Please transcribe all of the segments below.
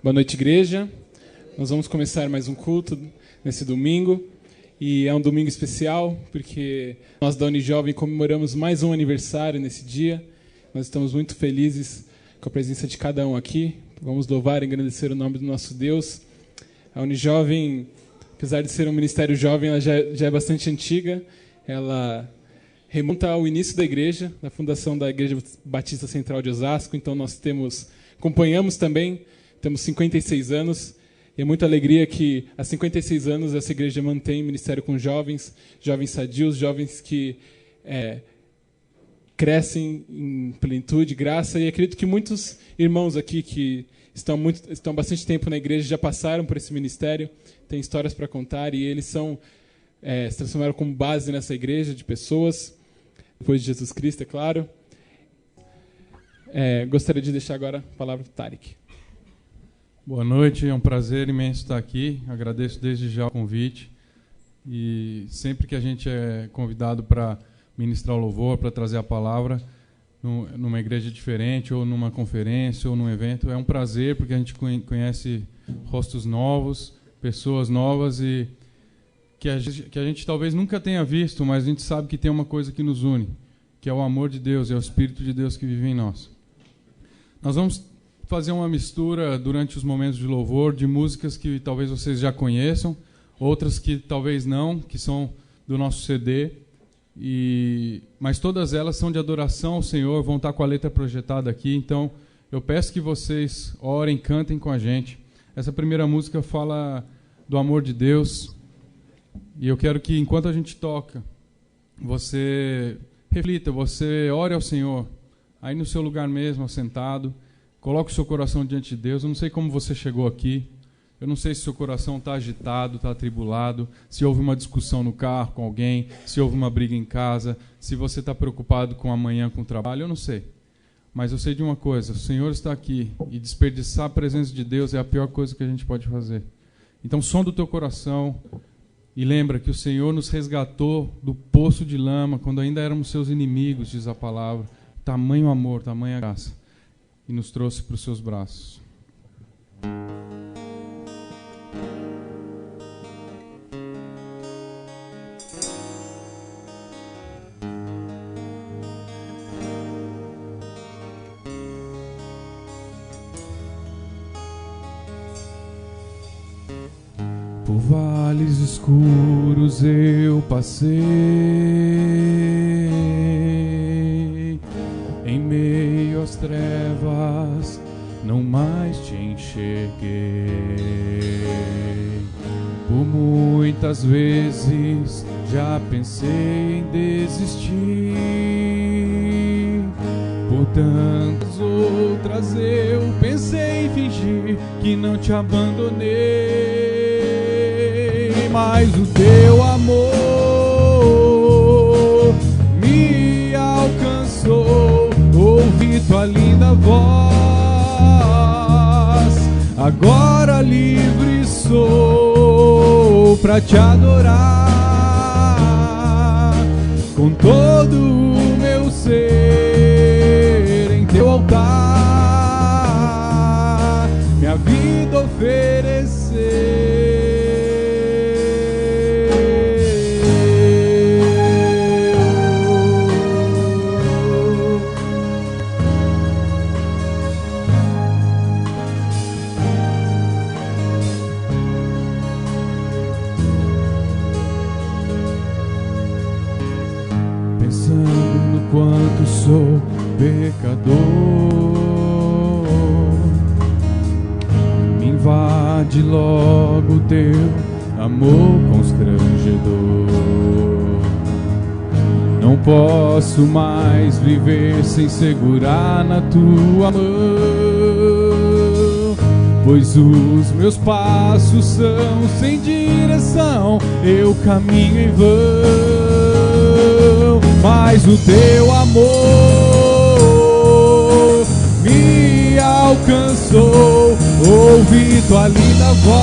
Boa noite, igreja. Nós vamos começar mais um culto nesse domingo. E é um domingo especial, porque nós da Unijovem comemoramos mais um aniversário nesse dia. Nós estamos muito felizes com a presença de cada um aqui. Vamos louvar e engrandecer o nome do nosso Deus. A Unijovem, apesar de ser um ministério jovem, ela já é bastante antiga. Ela remonta ao início da igreja, da fundação da Igreja Batista Central de Osasco. Então nós acompanhamos também, temos 56 anos. E é muita alegria que há 56 anos essa igreja mantém ministério com jovens, jovens sadios, jovens que crescem em plenitude, graça. E acredito que muitos irmãos aqui que estão bastante tempo na igreja já passaram por esse ministério, têm histórias para contar e eles se transformaram como base nessa igreja de pessoas, depois de Jesus Cristo, é claro. Gostaria de deixar agora a palavra para o Tarek. Boa noite, é um prazer imenso estar aqui. Agradeço desde já o convite. E sempre que a gente é convidado para ministrar o louvor, para trazer a palavra, numa igreja diferente, ou numa conferência, ou num evento, é um prazer, porque a gente conhece rostos novos, pessoas novas, e que a gente talvez nunca tenha visto, mas a gente sabe que tem uma coisa que nos une, que é o amor de Deus, é o Espírito de Deus que vive em nós. Nós vamos fazer uma mistura durante os momentos de louvor de músicas que talvez vocês já conheçam, outras que talvez não, que são do nosso CD, mas todas elas são de adoração ao Senhor, vão estar com a letra projetada aqui, então eu peço que vocês orem, cantem com a gente. Essa primeira música fala do amor de Deus, e eu quero que enquanto a gente toca, você reflita, você ore ao Senhor, aí no seu lugar mesmo, sentado. Coloque o seu coração diante de Deus. Eu não sei como você chegou aqui. Eu não sei se seu coração está agitado, está atribulado, se houve uma discussão no carro com alguém, se houve uma briga em casa, se você está preocupado com amanhã, com o trabalho. Eu não sei. Mas eu sei de uma coisa. O Senhor está aqui e desperdiçar a presença de Deus é a pior coisa que a gente pode fazer. Então, som do teu coração e lembra que o Senhor nos resgatou do poço de lama quando ainda éramos seus inimigos, diz a palavra. Tamanho amor, tamanha graça. E nos trouxe para os seus braços. Por vales escuros eu passei, em meio às trevas não mais te enxerguei. Por muitas vezes já pensei em desistir, por tantas outras eu pensei em fingir que não te abandonei. Mas o teu amor me alcançou, ouvi tua linda voz, agora livre sou pra te adorar com todo o meu ser em teu altar, minha vida oferecer. Quanto sou pecador, me invade logo teu amor constrangedor. Não posso mais viver sem segurar na tua mão, pois os meus passos são sem direção, eu caminho em vão. Mas o teu amor me alcançou, ouvi tua linda voz,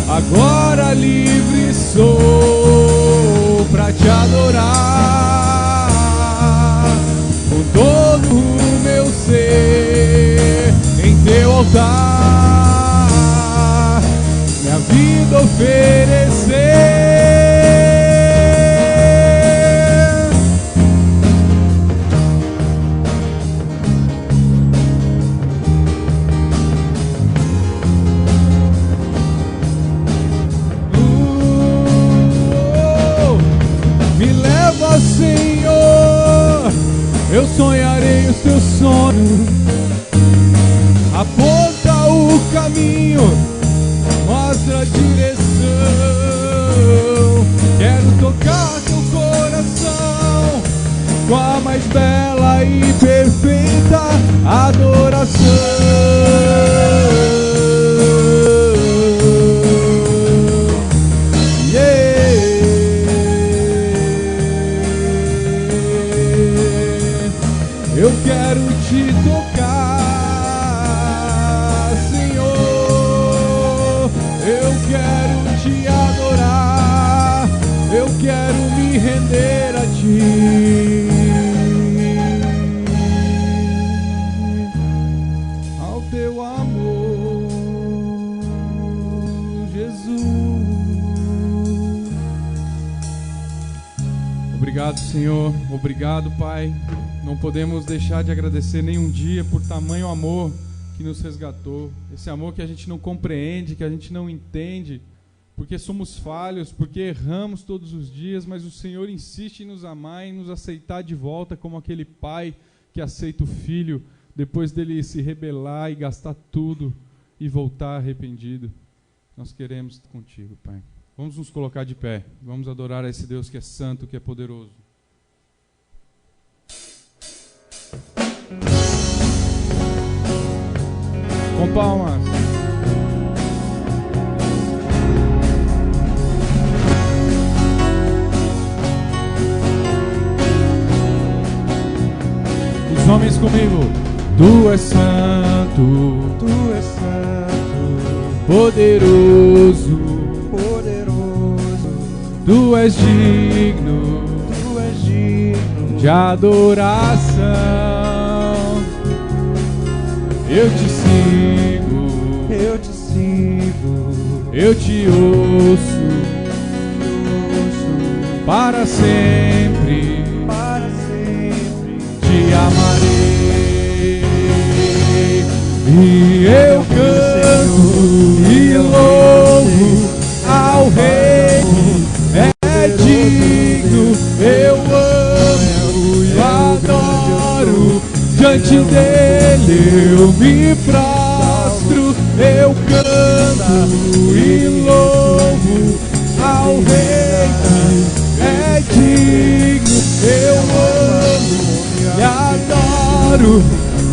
agora livre sou pra te adorar com todo o meu ser em voltar, minha vida oferecer. Me leva, Senhor, eu sonharei os teus sonhos. Aponta o caminho, mostra a direção. Quero tocar teu coração com a mais bela e perfeita adoração. Eu quero te tocar, Senhor. Eu quero te adorar. Eu quero me render a ti. Ao teu amor, Jesus. Obrigado, Senhor. Obrigado, Pai. Não podemos deixar de agradecer nenhum dia por tamanho amor que nos resgatou. Esse amor que a gente não compreende, que a gente não entende, porque somos falhos, porque erramos todos os dias, mas o Senhor insiste em nos amar e nos aceitar de volta como aquele pai que aceita o filho depois dele se rebelar e gastar tudo e voltar arrependido. Nós queremos contigo, Pai. Vamos nos colocar de pé. Vamos adorar a esse Deus que é santo, que é poderoso. Com palmas. Os homens comigo. Tu és santo, Tu és santo, poderoso, poderoso, tu és digno Tu és digno de adoração. Eu te sigo, eu te sigo, eu te ouço para sempre, para sempre te amarei. E eu canto e louvo ao Rei, é digno, eu amo e adoro. Diante dele eu me prostro, eu canto e louvo ao Rei, é digno, eu amo e adoro.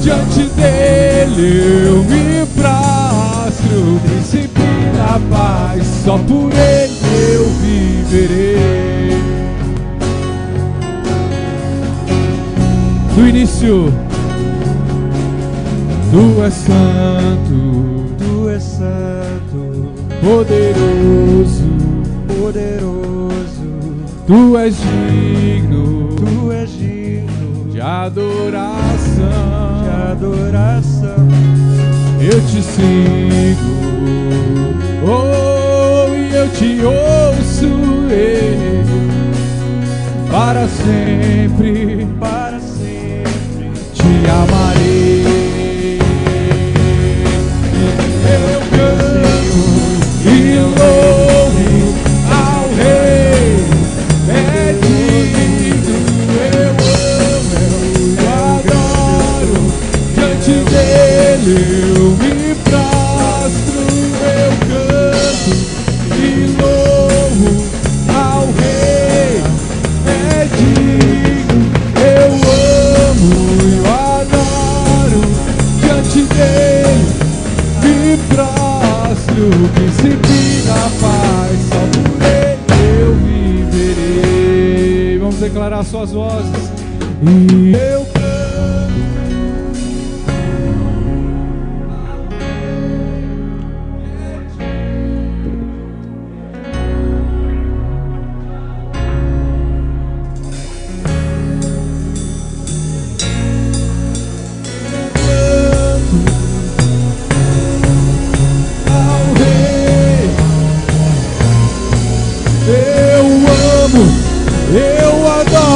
Diante dele eu me prostro, príncipe da paz, só por ele eu viverei. Do início. Tu és santo, Tu és santo, poderoso, poderoso, tu és digno Tu és digno de adoração. de adoração. Eu te sigo, oh, e eu te ouço, para sempre, Para sempre te amarei. Eu canto e louvo ao Rei, é digno, eu amo, eu adoro. Diante dele eu me prostro, eu canto e louvo ao Rei, é digno, eu amo, eu adoro. Diante dele me prostro, príncipe da paz, só por ele eu viverei. Vamos declarar suas vozes. E eu canto.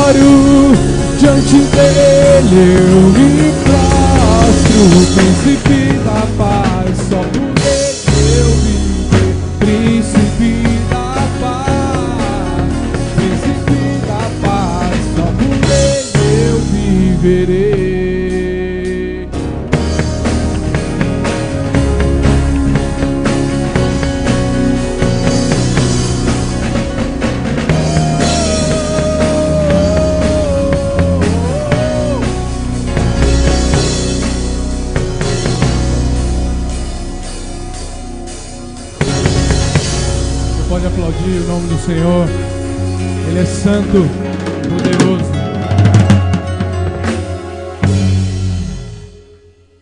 adoro, diante dele eu me prostro. Príncipe da paz, só por ele eu viver. Príncipe da paz, príncipe da paz, só por ele eu viverei. Pode aplaudir o nome do Senhor. Ele é santo, poderoso.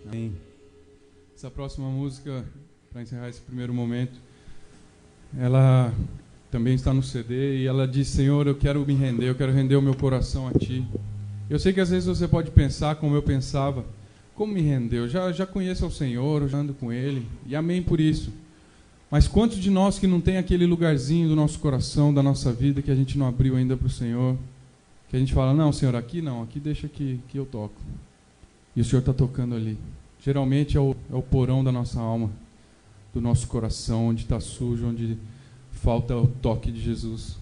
Amém. Essa próxima música, para encerrar esse primeiro momento, ela também está no CD e ela diz: Senhor, eu quero me render, eu quero render o meu coração a Ti. Eu sei que às vezes você pode pensar como eu pensava: como me render? Eu já conheço o Senhor, eu já ando com Ele, e amém por isso. Mas quantos de nós que não tem aquele lugarzinho do nosso coração, da nossa vida, que a gente não abriu ainda para o Senhor, que a gente fala: não, Senhor, aqui não, aqui deixa que eu toco. E o Senhor está tocando ali. Geralmente é o porão da nossa alma, do nosso coração, onde está sujo, onde falta o toque de Jesus.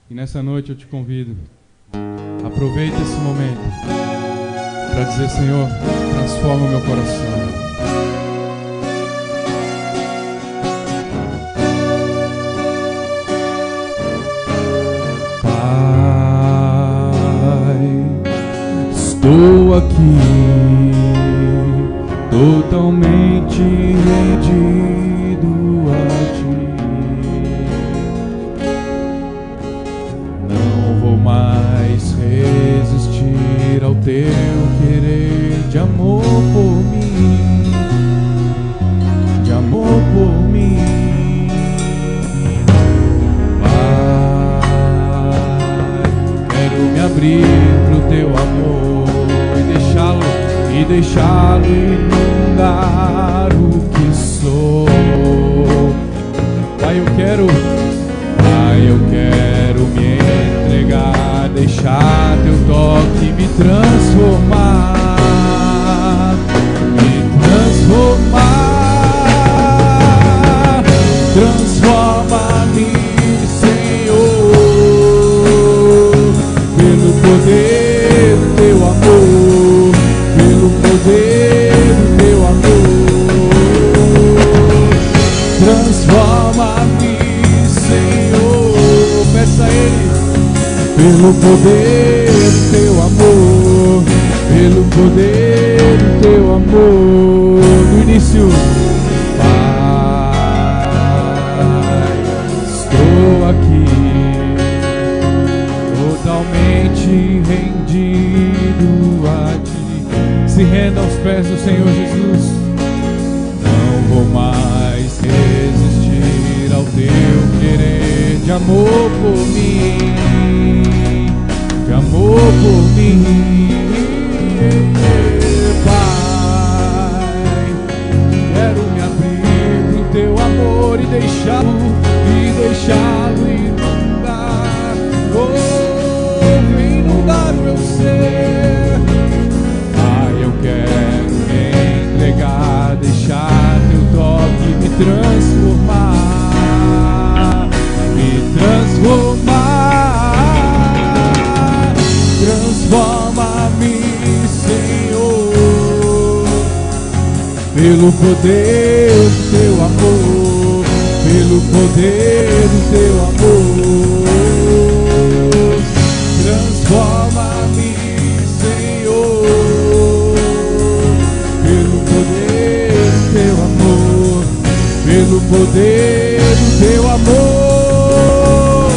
E nessa noite eu te convido, aproveita esse momento para dizer: Senhor, transforma o meu coração. Estou aqui, totalmente rendido a Ti. Não vou mais resistir ao Teu querer de amor por mim, de amor por mim. Pai, quero me abrir pro Teu amor e deixá-lo inundar o que sou. Pai, eu quero me entregar, deixar Teu toque me transformar, transforma-me, Senhor, pelo poder do Teu amor, pelo poder do Teu amor. Transforma-me, Senhor, peça a Ele, pelo poder do Teu amor, pelo poder do Teu amor. No início, Pai, estou aqui, totalmente rendido a Ti. Se renda aos pés do Senhor Jesus. Não vou mais resistir ao Teu querer de amor por mim, de amor por mim. Pai, quero me abrir pro Teu amor e deixá-lo inundar, inundar o meu ser. Eu quero me entregar, deixar Teu toque me transformar, transforma-me, Senhor, pelo poder do Teu amor, pelo poder do Teu amor. Transforma-me, Senhor, pelo poder do Teu amor, pelo poder do Teu amor.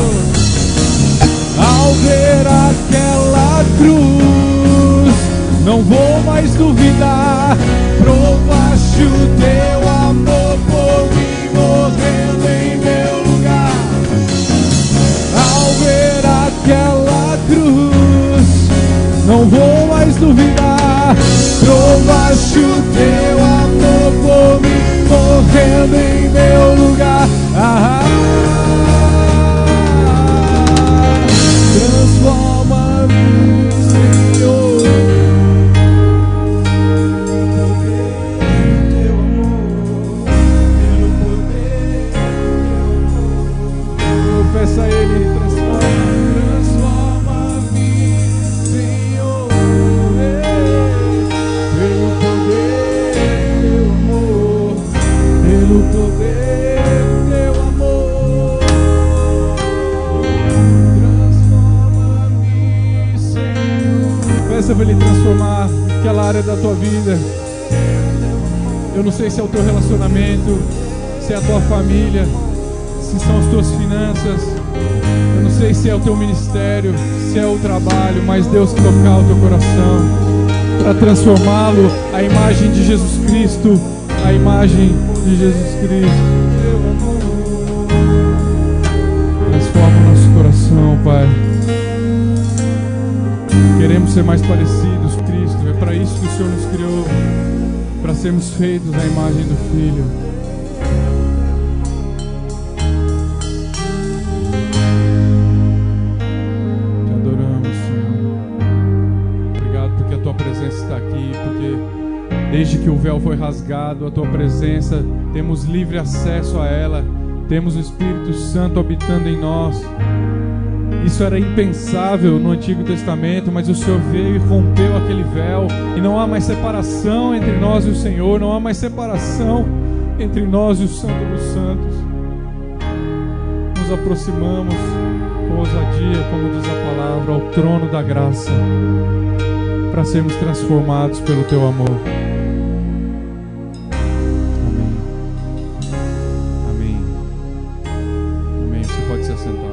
Ao ver aquela cruz, não vou mais duvidar, provaste o Teu amor por mim, morrendo em meu lugar. Ao ver aquela cruz, não vou mais duvidar, provaste o Teu amor por mim, morrendo em meu lugar. Transforma-me, Peça para Ele transformar aquela área da tua vida. Eu não sei se é o teu relacionamento, se é a tua família, se são as tuas finanças. Eu não sei se é o teu ministério, se é o trabalho, mas Deus quer tocar o teu coração para transformá-lo à imagem de Jesus Cristo, a imagem de Jesus Cristo. Transforma o nosso coração, Pai. Queremos ser mais parecidos com Cristo. É para isso que o Senhor nos criou, para sermos feitos à imagem do Filho. Te adoramos, Senhor. Obrigado porque a Tua presença está aqui, porque desde que o véu foi rasgado, a Tua presença, temos livre acesso a ela, temos o Espírito Santo habitando em nós. Isso era impensável no Antigo Testamento, mas o Senhor veio e rompeu aquele véu, e não há mais separação entre nós e o Senhor, não há mais separação entre nós e o Santo dos Santos. Nos aproximamos com ousadia, como diz a palavra, ao trono da graça, para sermos transformados pelo Teu amor. Amém. Amém. Amém. Você pode se assentar.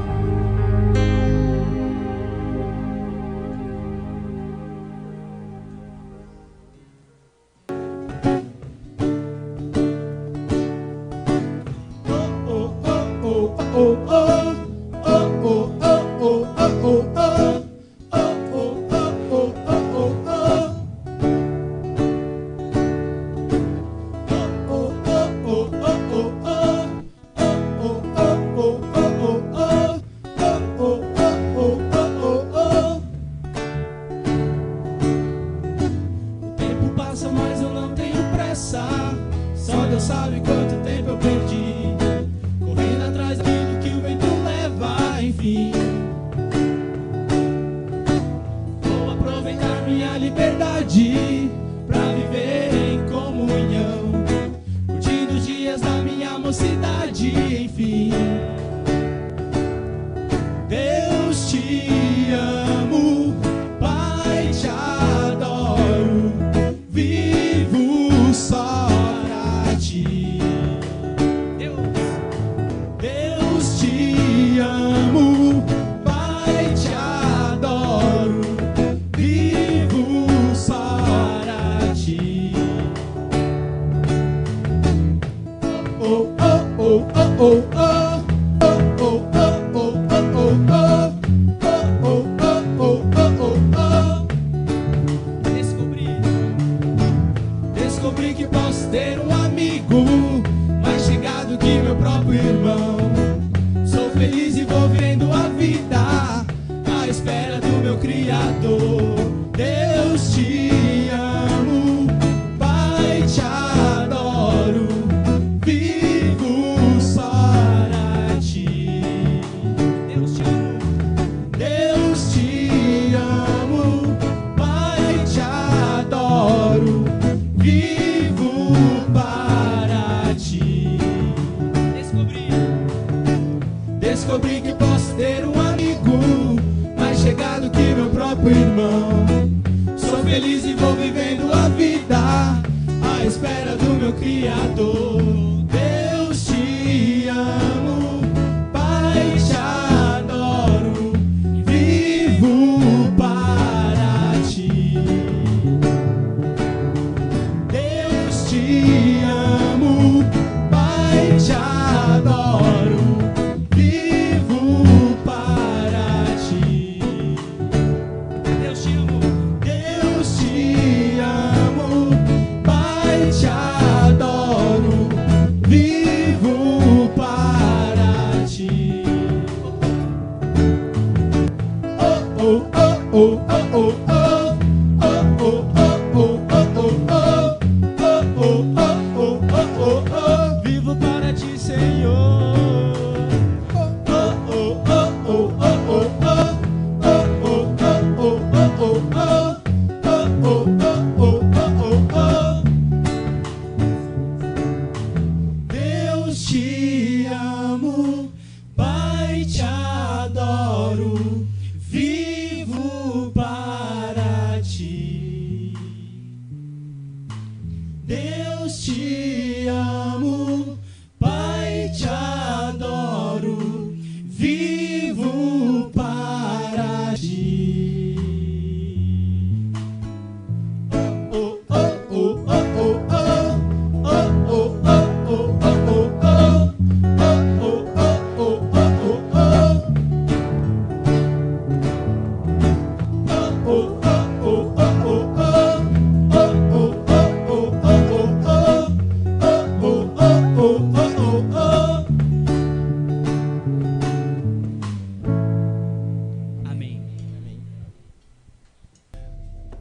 Pai, te adoro, vivo para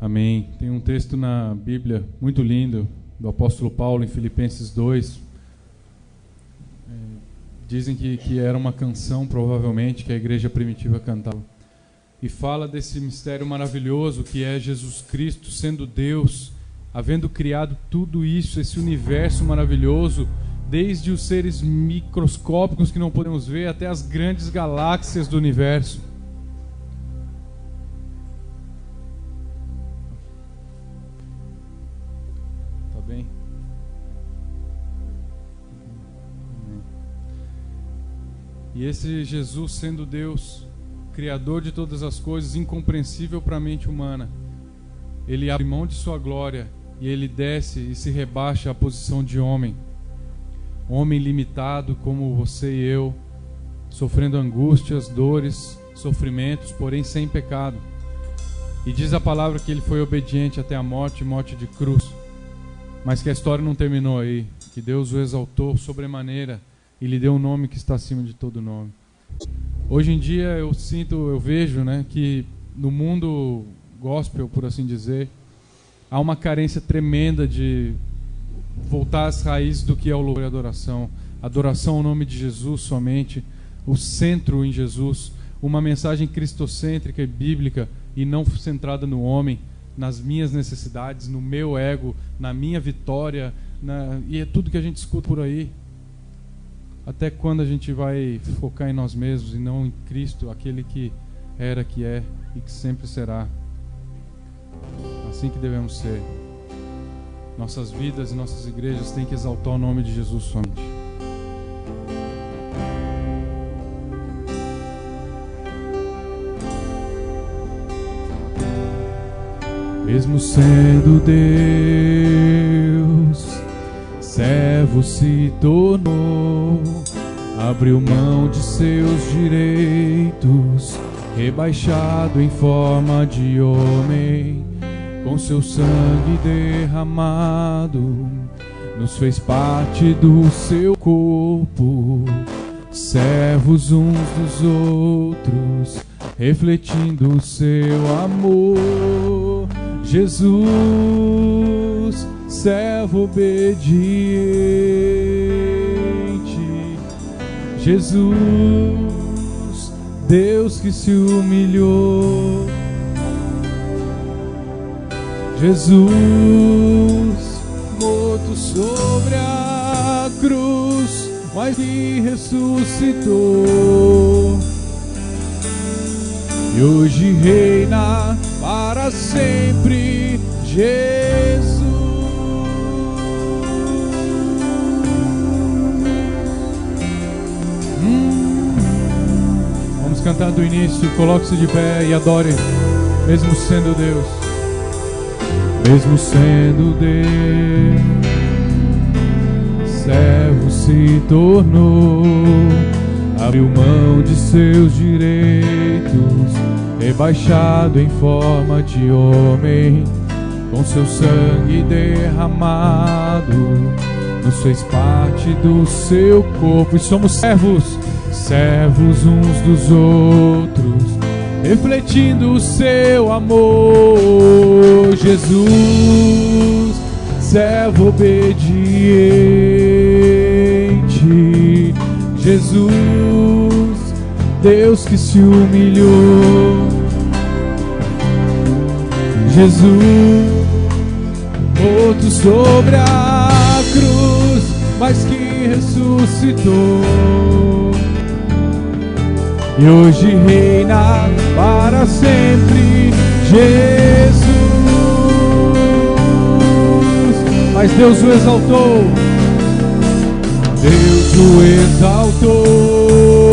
Amém. Tem um texto na Bíblia muito lindo, do apóstolo Paulo, em Filipenses 2. Dizem que era uma canção, provavelmente, que a igreja primitiva cantava. E fala desse mistério maravilhoso que é Jesus Cristo sendo Deus, havendo criado tudo isso, esse universo maravilhoso, desde os seres microscópicos que não podemos ver até as grandes galáxias do universo. Tá bem? E esse Jesus sendo Deus, Criador de todas as coisas, incompreensível para a mente humana, Ele abre mão de sua glória e Ele desce e se rebaixa à posição de homem. Homem limitado como você e eu, sofrendo angústias, dores, sofrimentos, porém sem pecado. E diz a palavra que Ele foi obediente até a morte, morte de cruz. Mas que a história não terminou aí, que Deus o exaltou sobremaneira e lhe deu um nome que está acima de todo nome. Hoje em dia eu vejo, que no mundo gospel, por assim dizer, há uma carência tremenda de voltar às raízes do que é o louvor e adoração. Adoração ao nome de Jesus somente, o centro em Jesus, uma mensagem cristocêntrica e bíblica e não centrada no homem, nas minhas necessidades, no meu ego, na minha vitória, e é tudo que a gente escuta por aí. Até quando a gente vai focar em nós mesmos e não em Cristo, aquele que era, que é e que sempre será? Assim que devemos ser. Nossas vidas e nossas igrejas têm que exaltar o nome de Jesus somente. Mesmo sendo Deus, servo se tornou, abriu mão de seus direitos, rebaixado em forma de homem, com seu sangue derramado, nos fez parte do seu corpo, servos uns dos outros, refletindo o seu amor. Jesus, servo obediente, Jesus, Deus que se humilhou, Jesus, morto sobre a cruz, mas que ressuscitou, e hoje reina para sempre, Jesus. Vamos cantar do início. Coloque-se de pé e adore, mesmo sendo Deus. Mesmo sendo Deus, servo se tornou, abriu mão de seus direitos, rebaixado em forma de homem, com seu sangue derramado, nos fez parte do seu corpo. E somos servos, servos uns dos outros, refletindo o seu amor. Jesus, servo obediente, Jesus, Deus que se humilhou, Jesus, morto sobre a cruz, mas que ressuscitou, e hoje reina para sempre, Jesus. Mas Deus o exaltou, Deus o exaltou,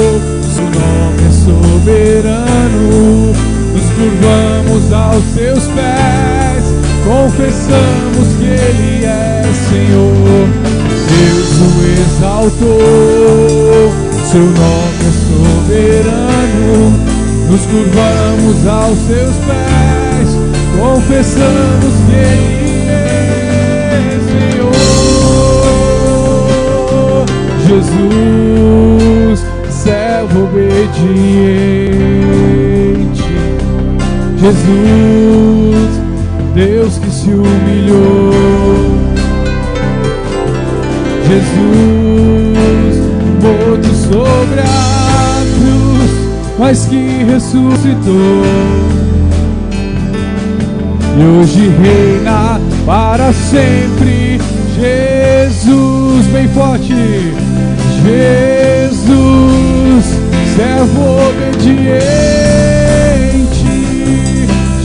seu nome é soberano, nos curvamos aos seus pés, confessamos que Ele é Senhor. Deus o exaltou, seu nome é soberano, nos curvamos aos seus pés, confessamos que Ele é Senhor. Jesus, servo obediente, Jesus, Deus que se humilhou. Jesus, morto sobre a cruz, mas que ressuscitou. E hoje reina para sempre. Jesus, bem forte. Jesus, servo obediente.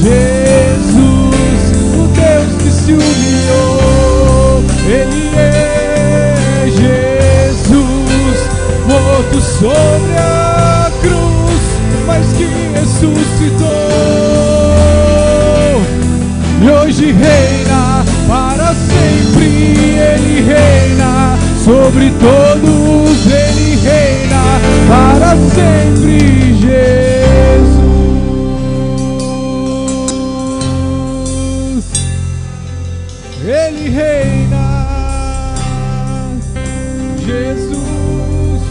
Jesus, o Deus que se humilhou. Ele é Jesus, morto sobre a cruz, mas que ressuscitou. E hoje reina para sempre. Ele reina sobre todos. Ele reina para sempre. Jesus, Ele reina. Jesus,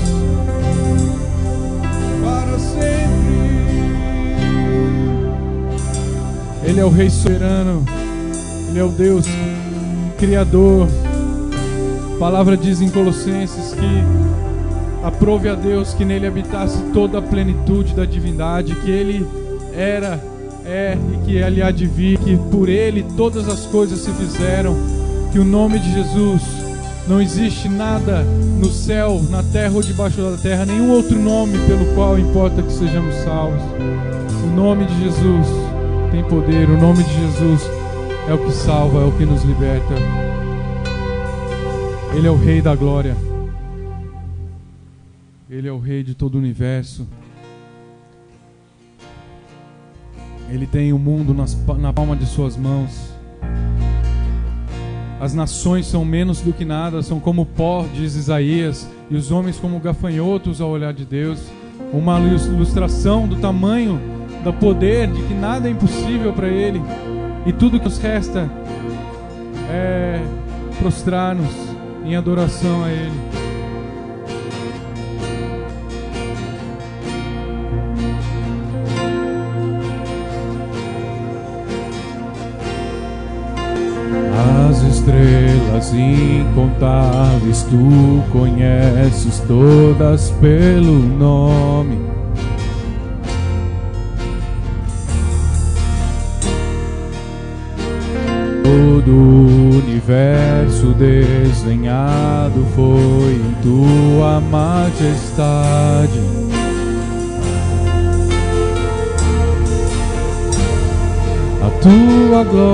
para sempre. Ele é o Rei soberano. Ele é o Deus Criador. A palavra diz em Colossenses que aprove a Deus que nele habitasse toda a plenitude da divindade, que ele era, é e que ele há de vir, que por ele todas as coisas se fizeram, que o nome de Jesus, não existe nada no céu, na terra ou debaixo da terra, nenhum outro nome pelo qual importa que sejamos salvos. O nome de Jesus tem poder, o nome de Jesus é o que salva, é o que nos liberta. Ele é o Rei da glória. Ele é o Rei de todo o universo. Ele tem o mundo na palma de suas mãos. As nações são menos do que nada, são como pó, diz Isaías, e os homens como gafanhotos ao olhar de Deus. Uma ilustração do tamanho, do poder, de que nada é impossível para Ele. E tudo que nos resta é prostrar-nos em adoração a Ele. As estrelas incontáveis tu conheces todas pelo nome. Todo o universo desenhado foi em tua majestade. A tua glória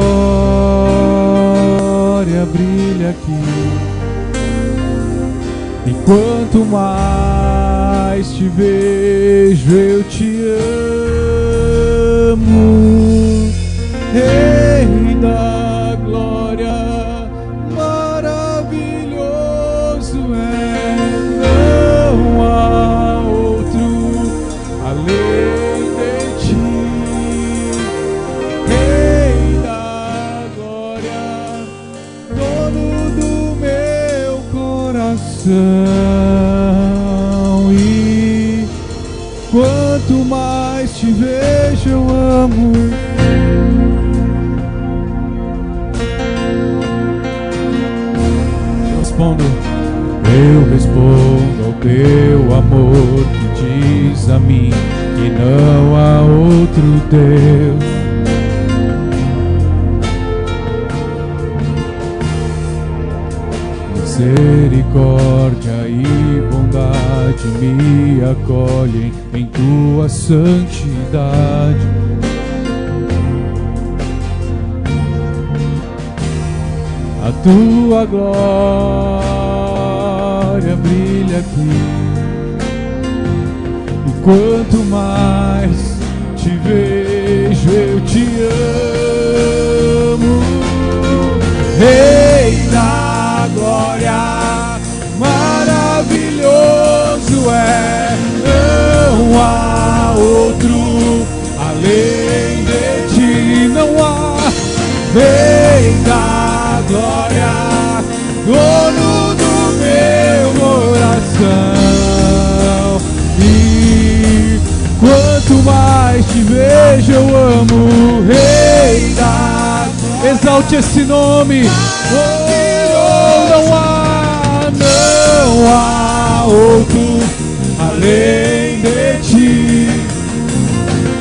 brilha aqui. E quanto mais te vejo, eu te amo. Rei da glória, maravilhoso é, não há outro além de ti. Rei da glória, dono do meu coração. E quanto mais te vejo, eu amo. Eu respondo ao teu amor que diz a mim que não há outro Deus. Misericórdia e bondade me acolhem em tua santidade. A tua glória brilha aqui. E quanto mais te vejo, eu te amo. Rei da glória, maravilhoso é, não há outro além de ti, não há. Rei da glória, dono do meu coração. E quanto mais te vejo, eu amo. Rei da glória, exalte esse nome. Oh, não há outro além de ti,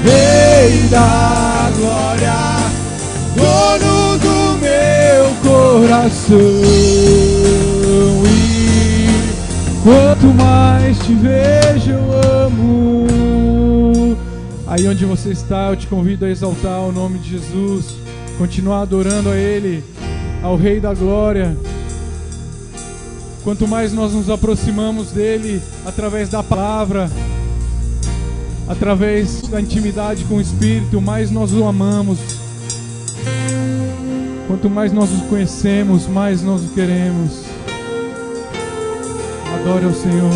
Rei da glória, dono do meu coração. E quanto mais te vejo, eu amo. Aí onde você está, eu te convido a exaltar o nome de Jesus, continuar adorando a Ele, ao Rei da glória. Quanto mais nós nos aproximamos dEle através da palavra, através da intimidade com o Espírito, mais nós o amamos. Quanto mais nós o conhecemos, mais nós o queremos. Adore ao Senhor.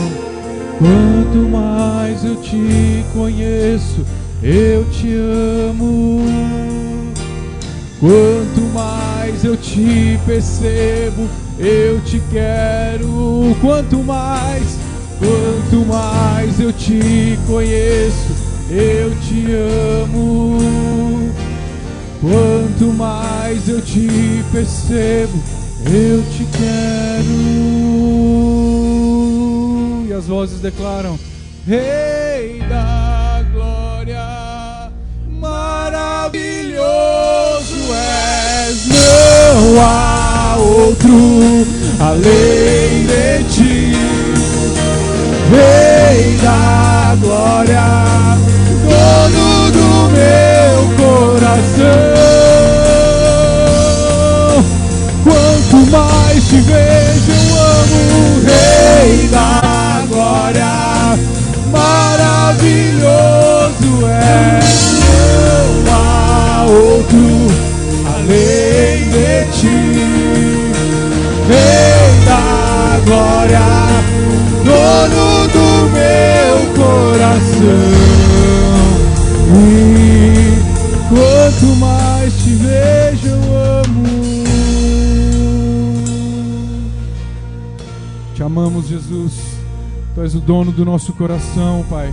Quanto mais eu te conheço, eu te amo. Quanto mais eu te percebo, eu te quero. Quanto mais eu te conheço, eu te amo. Quanto mais eu te percebo, eu te quero. E as vozes declaram: Rei da glória, maravilhoso és, não há outro além de ti, Rei da glória, dono do meu coração. Quanto mais te vejo, eu amo, Rei da glória, maravilhoso és, não há outro além de ti, Rei da glória, dono do meu coração. E quanto mais te vejo, eu amo. Te amamos, Jesus. Tu és o dono do nosso coração, Pai.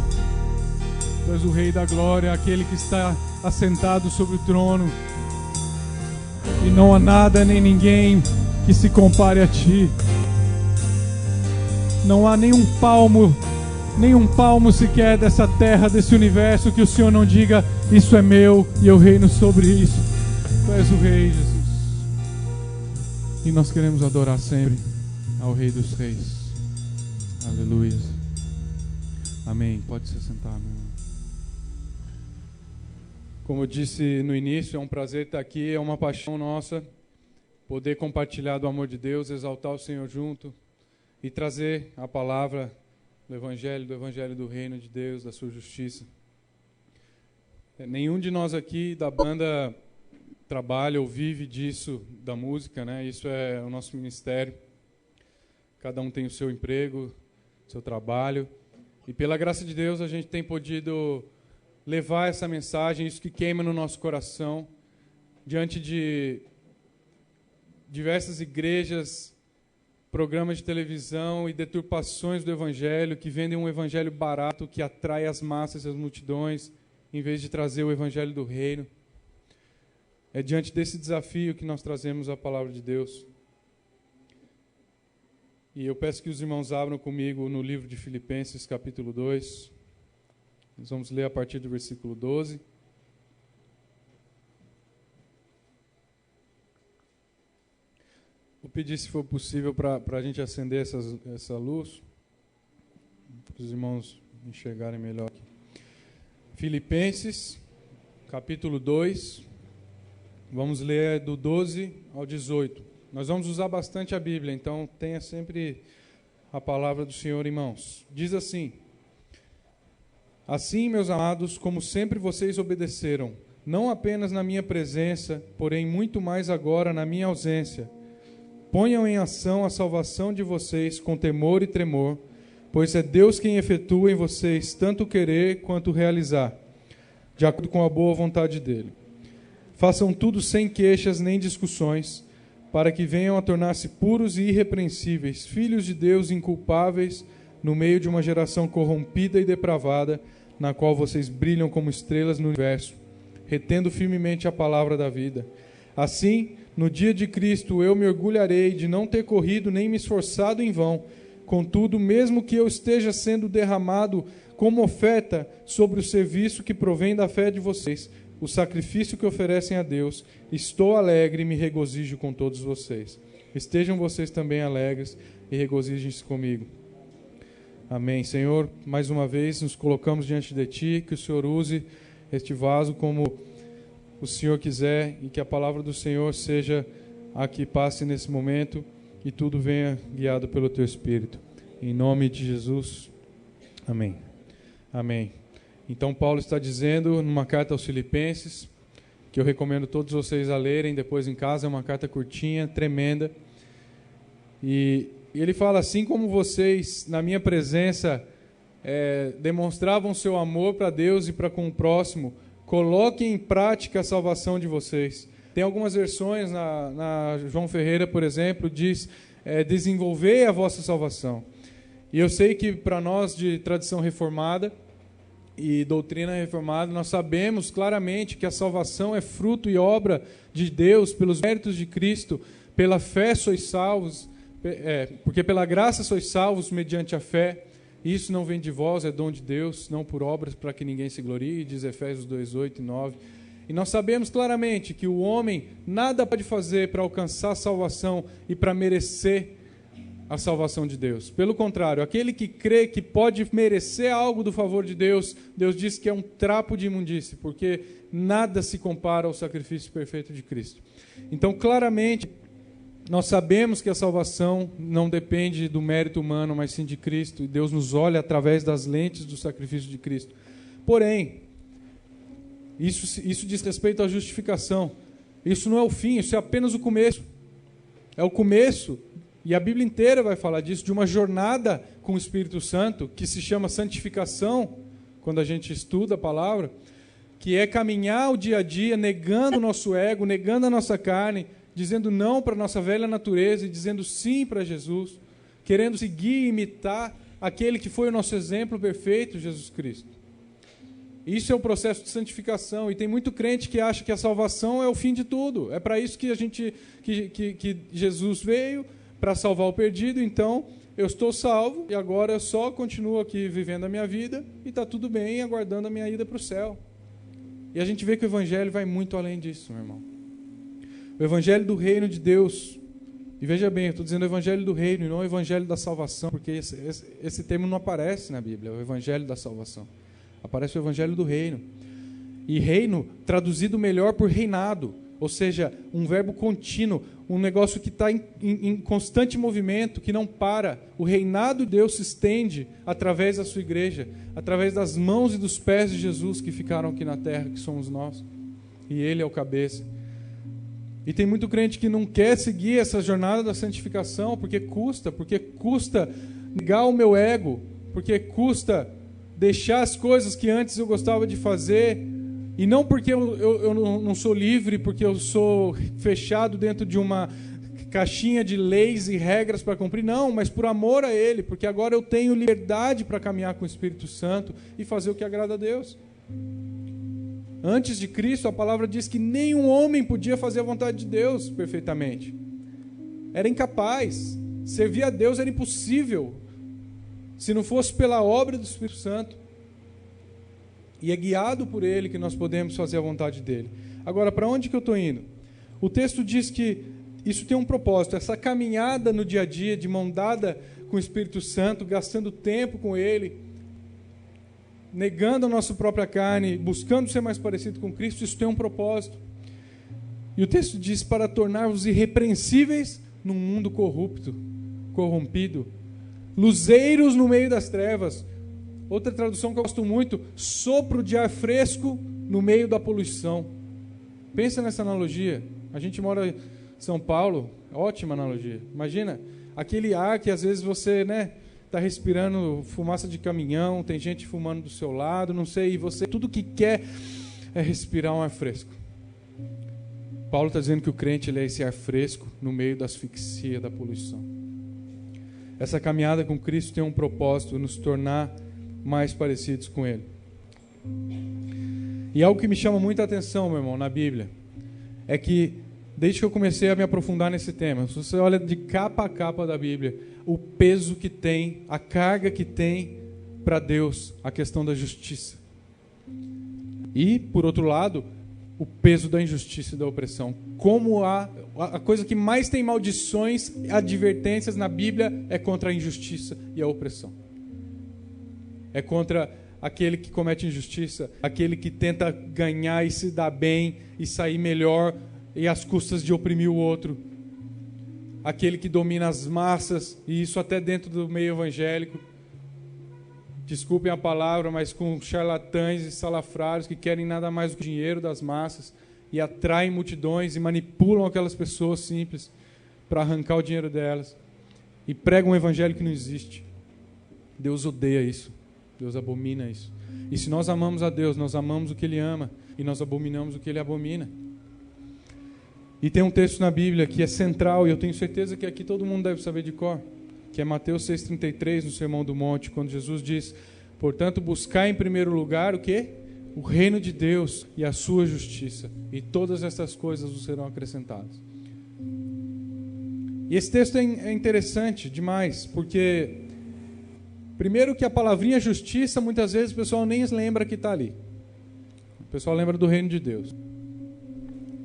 Tu és o Rei da glória, aquele que está assentado sobre o trono. E não há nada nem ninguém que se compare a Ti. Não há nenhum palmo sequer dessa terra, desse universo, que o Senhor não diga: isso é meu e eu reino sobre isso. Tu és o Rei, Jesus. E nós queremos adorar sempre ao Rei dos Reis. Aleluia. Amém. Pode se sentar, meu irmão. Como eu disse no início, é um prazer estar aqui, é uma paixão nossa poder compartilhar do amor de Deus, exaltar o Senhor junto e trazer a palavra do Evangelho do Reino de Deus, da sua justiça. Nenhum de nós aqui da banda trabalha ou vive disso, da música, né? Isso é o nosso ministério. Cada um tem o seu emprego, seu trabalho. E pela graça de Deus a gente tem podido levar essa mensagem, isso que queima no nosso coração, diante de diversas igrejas, programas de televisão e deturpações do Evangelho, que vendem um Evangelho barato, que atrai as massas e as multidões, em vez de trazer o Evangelho do Reino. É diante desse desafio que nós trazemos a palavra de Deus. E eu peço que os irmãos abram comigo no livro de Filipenses, capítulo 2. Nós vamos ler a partir do versículo 12. Vou pedir, se for possível, para a gente acender essa luz, para os irmãos enxergarem melhor aqui. Filipenses, capítulo 2, vamos ler do 12 ao 18. Nós vamos usar bastante a Bíblia, então tenha sempre a palavra do Senhor em mãos. Diz assim: assim, meus amados, como sempre vocês obedeceram, não apenas na minha presença, porém muito mais agora na minha ausência, ponham em ação a salvação de vocês com temor e tremor, pois é Deus quem efetua em vocês tanto querer quanto realizar, de acordo com a boa vontade dele. Façam tudo sem queixas nem discussões, para que venham a tornar-se puros e irrepreensíveis, filhos de Deus inculpáveis, no meio de uma geração corrompida e depravada, na qual vocês brilham como estrelas no universo, retendo firmemente a palavra da vida. Assim, no dia de Cristo eu me orgulharei de não ter corrido nem me esforçado em vão. Contudo, mesmo que eu esteja sendo derramado como oferta sobre o serviço que provém da fé de vocês, o sacrifício que oferecem a Deus, estou alegre e me regozijo com todos vocês. Estejam vocês também alegres e regozijem-se comigo. Amém. Senhor, mais uma vez nos colocamos diante de Ti, que o Senhor use este vaso como o Senhor quiser e que a palavra do Senhor seja a que passe nesse momento e tudo venha guiado pelo Teu Espírito. Em nome de Jesus. Amém. Amém. Então Paulo está dizendo numa carta aos Filipenses, que eu recomendo todos vocês a lerem depois em casa, é uma carta curtinha, tremenda. E ele fala, assim como vocês, na minha presença, demonstravam seu amor para Deus e para com o próximo, coloquem em prática a salvação de vocês. Tem algumas versões, na João Ferreira, por exemplo, diz, desenvolver a vossa salvação. E eu sei que para nós de tradição reformada e doutrina reformada, nós sabemos claramente que a salvação é fruto e obra de Deus, pelos méritos de Cristo, pela fé sois salvos, porque pela graça sois salvos mediante a fé. Isso não vem de vós, é dom de Deus, não por obras para que ninguém se glorie, diz Efésios 2, 8 e 9. E nós sabemos claramente que o homem nada pode fazer para alcançar a salvação e para merecer a salvação de Deus. Pelo contrário, aquele que crê que pode merecer algo do favor de Deus, Deus diz que é um trapo de imundície, porque nada se compara ao sacrifício perfeito de Cristo. Então, claramente, nós sabemos que a salvação não depende do mérito humano, mas sim de Cristo, e Deus nos olha através das lentes do sacrifício de Cristo. Porém, isso diz respeito à justificação. Isso não é o fim, isso é apenas o começo. É o começo, e a Bíblia inteira vai falar disso, de uma jornada com o Espírito Santo, que se chama santificação, quando a gente estuda a palavra, que é caminhar o dia a dia, negando o nosso ego, negando a nossa carne, dizendo não para a nossa velha natureza e dizendo sim para Jesus, querendo seguir e imitar aquele que foi o nosso exemplo perfeito, Jesus Cristo. Isso é o processo de santificação, e tem muito crente que acha que a salvação é o fim de tudo. É para isso que que Jesus veio, para salvar o perdido. Então eu estou salvo e agora eu só continuo aqui vivendo a minha vida e está tudo bem, aguardando a minha ida para o céu. E a gente vê que o Evangelho vai muito além disso, meu irmão. O Evangelho do Reino de Deus, e veja bem, eu estou dizendo o Evangelho do Reino e não o Evangelho da Salvação, porque esse termo não aparece na Bíblia, o Evangelho da Salvação. Aparece o Evangelho do Reino. E reino, traduzido melhor por reinado, ou seja, um verbo contínuo, um negócio que está em constante movimento, que não para. O reinado de Deus se estende através da sua igreja, através das mãos e dos pés de Jesus que ficaram aqui na terra, que somos nós. E Ele é o cabeça. E tem muito crente que não quer seguir essa jornada da santificação, porque custa negar o meu ego, porque custa deixar as coisas que antes eu gostava de fazer, e não porque eu não sou livre, porque eu sou fechado dentro de uma caixinha de leis e regras para cumprir, não, mas por amor a Ele, porque agora eu tenho liberdade para caminhar com o Espírito Santo e fazer o que agrada a Deus. Antes de Cristo, a palavra diz que nenhum homem podia fazer a vontade de Deus perfeitamente. Era incapaz. Servir a Deus era impossível, se não fosse pela obra do Espírito Santo. E é guiado por Ele que nós podemos fazer a vontade dEle. Agora, para onde que eu estou indo? O texto diz que isso tem um propósito, essa caminhada no dia a dia, de mão dada com o Espírito Santo, gastando tempo com Ele, negando a nossa própria carne, buscando ser mais parecido com Cristo, isso tem um propósito. E o texto diz, para tornar-vos irrepreensíveis num mundo corrompido, luzeiros no meio das trevas. Outra tradução que eu gosto muito, sopro de ar fresco no meio da poluição. Pensa nessa analogia. A gente mora em São Paulo, ótima analogia. Imagina, aquele ar que às vezes você, está respirando fumaça de caminhão, tem gente fumando do seu lado, não sei, e você, tudo que quer é respirar um ar fresco. Paulo está dizendo que o crente ele é esse ar fresco no meio da asfixia, da poluição. Essa caminhada com Cristo tem um propósito, nos tornar mais parecidos com Ele. E algo que me chama muita atenção, meu irmão, na Bíblia, é que desde que eu comecei a me aprofundar nesse tema, se você olha de capa a capa da Bíblia, o peso que tem, a carga que tem para Deus a questão da justiça. E, por outro lado, o peso da injustiça e da opressão. Como a coisa que mais tem maldições, advertências na Bíblia é contra a injustiça e a opressão. É contra aquele que comete injustiça, aquele que tenta ganhar e se dar bem e sair melhor e às custas de oprimir o outro. Aquele que domina as massas, e isso até dentro do meio evangélico. Desculpem a palavra, mas com charlatães e salafrários que querem nada mais do que o dinheiro das massas e atraem multidões e manipulam aquelas pessoas simples para arrancar o dinheiro delas e pregam um evangelho que não existe. Deus odeia isso. Deus abomina isso. E se nós amamos a Deus, nós amamos o que Ele ama e nós abominamos o que Ele abomina. E tem um texto na Bíblia que é central, e eu tenho certeza que aqui todo mundo deve saber de cor, que é Mateus 6,33, no Sermão do Monte, quando Jesus diz: portanto, buscar em primeiro lugar o quê? O reino de Deus e a sua justiça, e todas essas coisas vos serão acrescentadas. E esse texto é interessante demais, porque primeiro que a palavrinha justiça, muitas vezes o pessoal nem lembra que está ali. O pessoal lembra do reino de Deus.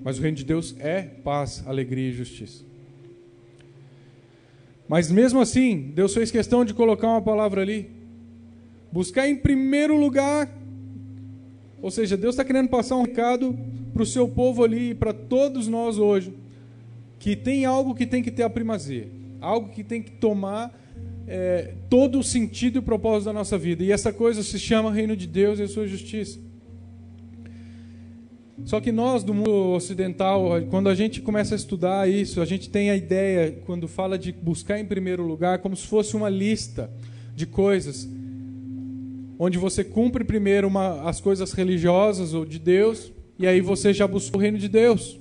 Mas o reino de Deus é paz, alegria e justiça. Mas mesmo assim, Deus fez questão de colocar uma palavra ali. Buscar em primeiro lugar. Ou seja, Deus está querendo passar um recado para o seu povo ali e para todos nós hoje, que tem algo que tem que ter a primazia. Algo que tem que tomar todo o sentido e o propósito da nossa vida. E essa coisa se chama reino de Deus e a sua justiça. Só que nós, do mundo ocidental, quando a gente começa a estudar isso, a gente tem a ideia, quando fala de buscar em primeiro lugar, como se fosse uma lista de coisas, onde você cumpre primeiro as coisas religiosas ou de Deus, e aí você já buscou o reino de Deus.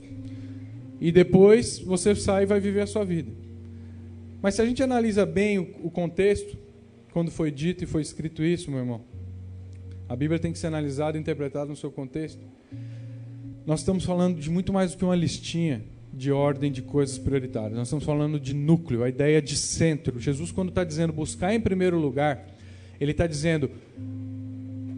E depois você sai e vai viver a sua vida. Mas se a gente analisa bem o contexto, quando foi dito e foi escrito isso, meu irmão, a Bíblia tem que ser analisada e interpretada no seu contexto. Nós estamos falando de muito mais do que uma listinha de ordem de coisas prioritárias. Nós estamos falando de núcleo, a ideia de centro. Jesus, quando está dizendo buscar em primeiro lugar, Ele está dizendo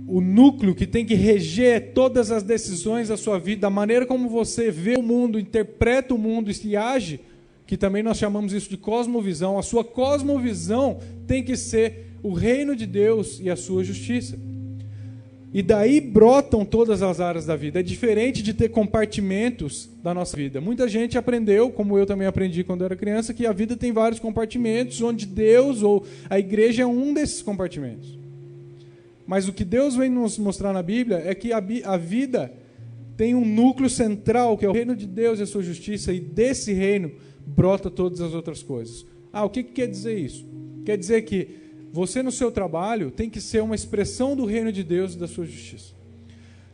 o núcleo que tem que reger todas as decisões da sua vida, a maneira como você vê o mundo, interpreta o mundo e age, que também nós chamamos isso de cosmovisão. A sua cosmovisão tem que ser o reino de Deus e a sua justiça. E daí brotam todas as áreas da vida. É diferente de ter compartimentos da nossa vida. Muita gente aprendeu, como eu também aprendi quando era criança, que a vida tem vários compartimentos, onde Deus ou a igreja é um desses compartimentos. Mas o que Deus vem nos mostrar na Bíblia é que a vida tem um núcleo central, que é o reino de Deus e a sua justiça, e desse reino brota todas as outras coisas. O que quer dizer isso? Quer dizer que você no seu trabalho tem que ser uma expressão do reino de Deus e da sua justiça.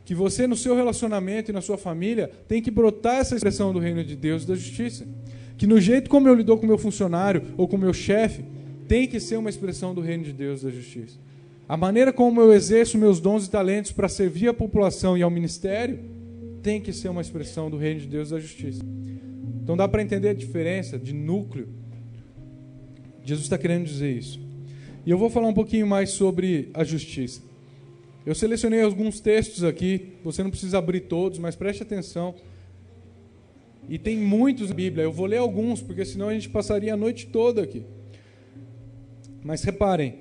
Que você no seu relacionamento e na sua família tem que brotar essa expressão do reino de Deus e da justiça. Que no jeito como eu lido com o meu funcionário ou com o meu chefe, tem que ser uma expressão do reino de Deus e da justiça. A maneira como eu exerço meus dons e talentos para servir a população e ao ministério, tem que ser uma expressão do reino de Deus e da justiça. Então dá para entender a diferença de núcleo. Jesus está querendo dizer isso. E eu vou falar um pouquinho mais sobre a justiça. Eu selecionei alguns textos aqui, você não precisa abrir todos, mas preste atenção. E tem muitos na Bíblia, eu vou ler alguns, porque senão a gente passaria a noite toda aqui. Mas reparem,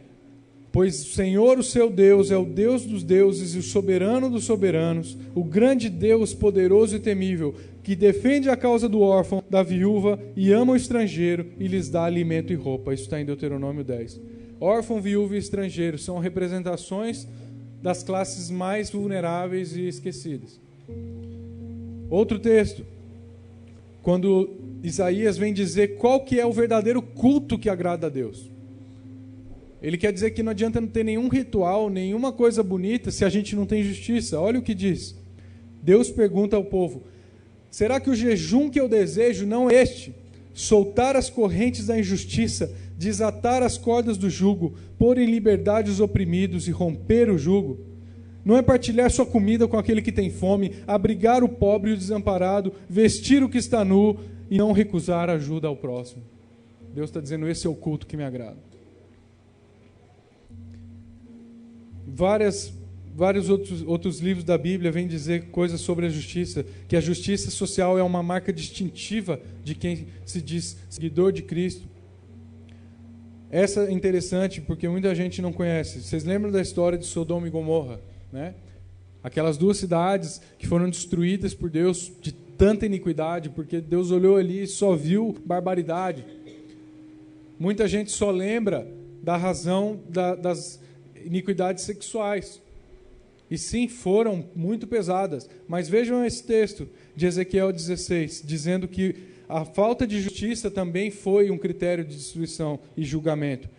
pois o Senhor, o seu Deus, é o Deus dos deuses e o soberano dos soberanos, o grande Deus poderoso e temível, que defende a causa do órfão, da viúva e ama o estrangeiro e lhes dá alimento e roupa. Isso está em Deuteronômio 10. Órfão, viúva e estrangeiro são representações das classes mais vulneráveis e esquecidas. Outro texto, quando Isaías vem dizer qual que é o verdadeiro culto que agrada a Deus. Ele quer dizer que não adianta não ter nenhum ritual, nenhuma coisa bonita, se a gente não tem justiça. Olha o que diz. Deus pergunta ao povo: será que o jejum que eu desejo não é este? Soltar as correntes da injustiça, desatar as cordas do jugo, pôr em liberdade os oprimidos e romper o jugo? Não é partilhar sua comida com aquele que tem fome, abrigar o pobre e o desamparado, vestir o que está nu e não recusar ajuda ao próximo. Deus está dizendo, esse é o culto que me agrada. Vários outros livros da Bíblia vêm dizer coisas sobre a justiça, que a justiça social é uma marca distintiva de quem se diz seguidor de Cristo. Essa é interessante porque muita gente não conhece. Vocês lembram da história de Sodoma e Gomorra, né? Aquelas duas cidades que foram destruídas por Deus de tanta iniquidade, porque Deus olhou ali e só viu barbaridade. Muita gente só lembra da razão das iniquidades sexuais. E sim, foram muito pesadas. Mas vejam esse texto de Ezequiel 16, dizendo que a falta de justiça também foi um critério de destruição e julgamento.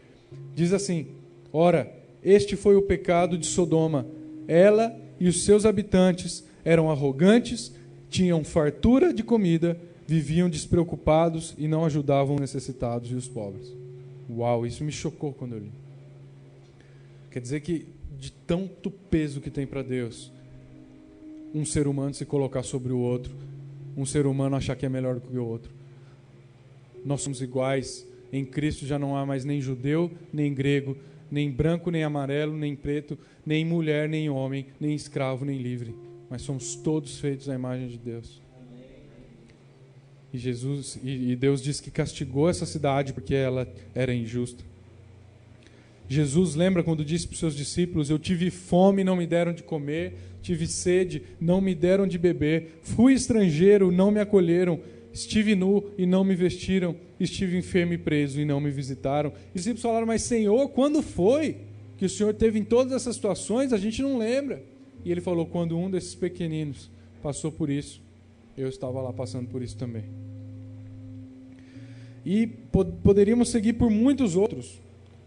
Diz assim, ora, este foi o pecado de Sodoma. Ela e os seus habitantes eram arrogantes, tinham fartura de comida, viviam despreocupados e não ajudavam os necessitados e os pobres. Uau, isso me chocou quando eu li. Quer dizer que de tanto peso que tem para Deus, um ser humano se colocar sobre o outro, um ser humano achar que é melhor do que o outro. Nós somos iguais, em Cristo já não há mais nem judeu, nem grego, nem branco, nem amarelo, nem preto, nem mulher, nem homem, nem escravo, nem livre, mas somos todos feitos à imagem de Deus. E Deus disse que castigou essa cidade porque ela era injusta. Jesus lembra quando disse para os seus discípulos, eu tive fome, não me deram de comer, tive sede, não me deram de beber, fui estrangeiro, não me acolheram, estive nu e não me vestiram, estive enfermo e preso e não me visitaram. Os discípulos falaram, mas Senhor, quando foi que o Senhor teve em todas essas situações? A gente não lembra. E ele falou, quando um desses pequeninos passou por isso, eu estava lá passando por isso também. E poderíamos seguir por muitos outros.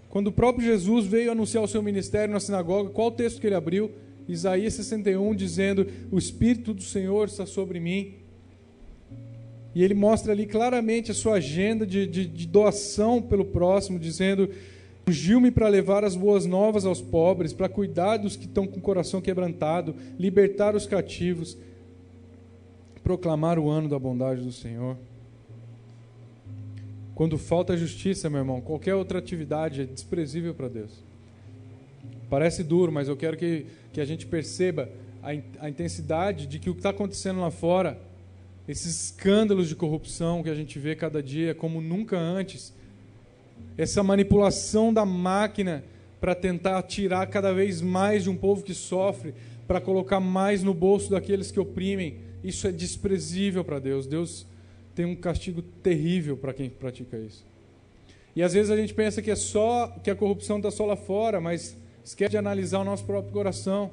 Quando o próprio Jesus veio anunciar o seu ministério na sinagoga, qual o texto que ele abriu? Isaías 61, dizendo, o Espírito do Senhor está sobre mim. E ele mostra ali claramente a sua agenda de doação pelo próximo, dizendo, ungiu-me para levar as boas novas aos pobres, para cuidar dos que estão com o coração quebrantado, libertar os cativos, proclamar o ano da bondade do Senhor. Quando falta justiça, meu irmão, qualquer outra atividade é desprezível para Deus. Parece duro, mas eu quero que a gente perceba a intensidade de que o que está acontecendo lá fora, esses escândalos de corrupção que a gente vê cada dia como nunca antes, essa manipulação da máquina para tentar tirar cada vez mais de um povo que sofre, para colocar mais no bolso daqueles que oprimem, isso é desprezível para Deus. Deus tem um castigo terrível para quem pratica isso. E às vezes a gente pensa que que a corrupção está só lá fora, mas esquece de analisar o nosso próprio coração.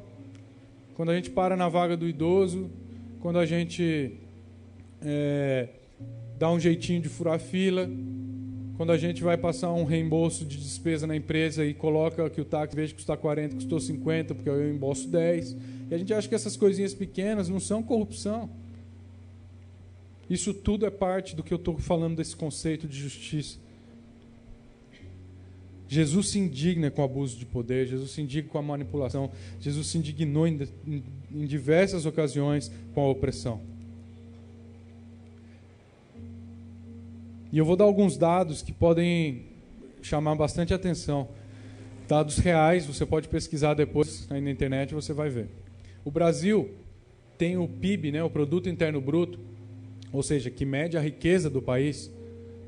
Quando a gente para na vaga do idoso, quando a gente dá um jeitinho de furar a fila, quando a gente vai passar um reembolso de despesa na empresa e coloca que o táxi, em vez de custar 40, custou 50, porque eu embolso 10. E a gente acha que essas coisinhas pequenas não são corrupção. Isso tudo é parte do que eu estou falando desse conceito de justiça. Jesus se indigna com o abuso de poder, Jesus se indigna com a manipulação, Jesus se indignou em diversas ocasiões com a opressão. E eu vou dar alguns dados que podem chamar bastante atenção. Dados reais, você pode pesquisar depois aí na internet, você vai ver. O Brasil tem o PIB, né, o Produto Interno Bruto, ou seja, que mede a riqueza do país,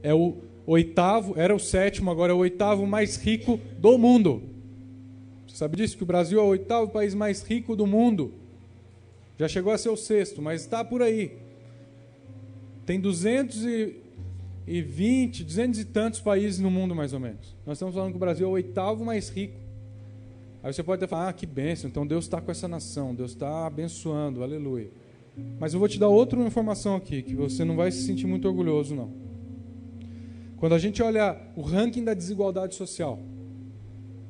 é o oitavo, era o sétimo, agora é o oitavo mais rico do mundo. Você sabe disso? Que o Brasil é o oitavo país mais rico do mundo. Já chegou a ser o sexto, mas está por aí. Tem 200 e tantos países no mundo, mais ou menos. Nós estamos falando que o Brasil é o oitavo mais rico. Aí você pode até falar, que bênção, então Deus está com essa nação, Deus está abençoando, aleluia. Mas eu vou te dar outra informação aqui, que você não vai se sentir muito orgulhoso, não. Quando a gente olha o ranking da desigualdade social,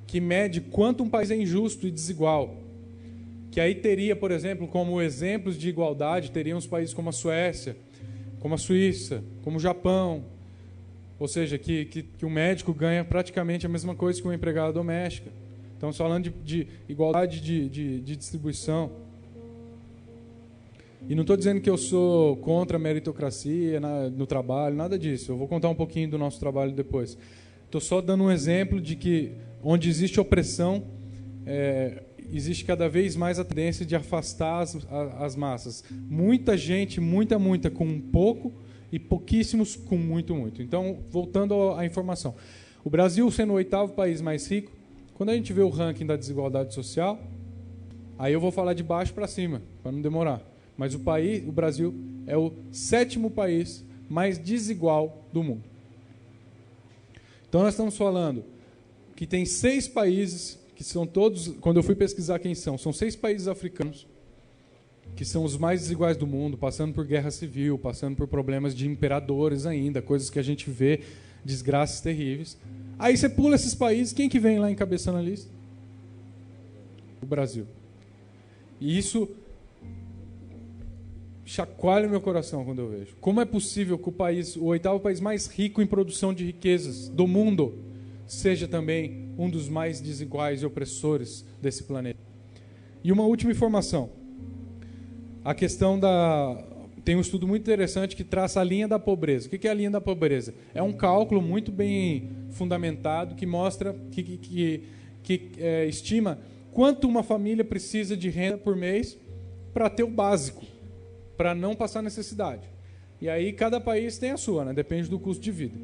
que mede quanto um país é injusto e desigual, que aí teria, por exemplo, como exemplos de igualdade, teriam os países como a Suécia, como a Suíça, como o Japão, ou seja, que o médico ganha praticamente a mesma coisa que uma empregada doméstica. Estamos falando de igualdade de distribuição. E não estou dizendo que eu sou contra a meritocracia no trabalho, nada disso. Eu vou contar um pouquinho do nosso trabalho depois. Estou só dando um exemplo de que onde existe opressão, existe cada vez mais a tendência de afastar as massas. Muita gente, muita com pouco, e pouquíssimos com muito. Então, voltando à informação. O Brasil, sendo o 8º país mais rico, quando a gente vê o ranking da desigualdade social, aí eu vou falar de baixo para cima, para não demorar. Mas o Brasil, é o 7º país mais desigual do mundo. Então, nós estamos falando que tem 6 países, que são todos, quando eu fui pesquisar quem são 6 países africanos, que são os mais desiguais do mundo, passando por guerra civil, passando por problemas de imperadores ainda, coisas que a gente vê, desgraças terríveis. Aí você pula esses países, quem que vem lá encabeçando a lista? O Brasil. E isso chacoalha meu coração quando eu vejo. Como é possível que o 8º país mais rico em produção de riquezas do mundo, seja também um dos mais desiguais e opressores desse planeta? E uma última informação. A questão tem um estudo muito interessante que traça a linha da pobreza. O que é a linha da pobreza? É um cálculo muito bem fundamentado que mostra, que estima quanto uma família precisa de renda por mês para ter o básico, para não passar necessidade. E aí cada país tem a sua, né? Depende do custo de vida.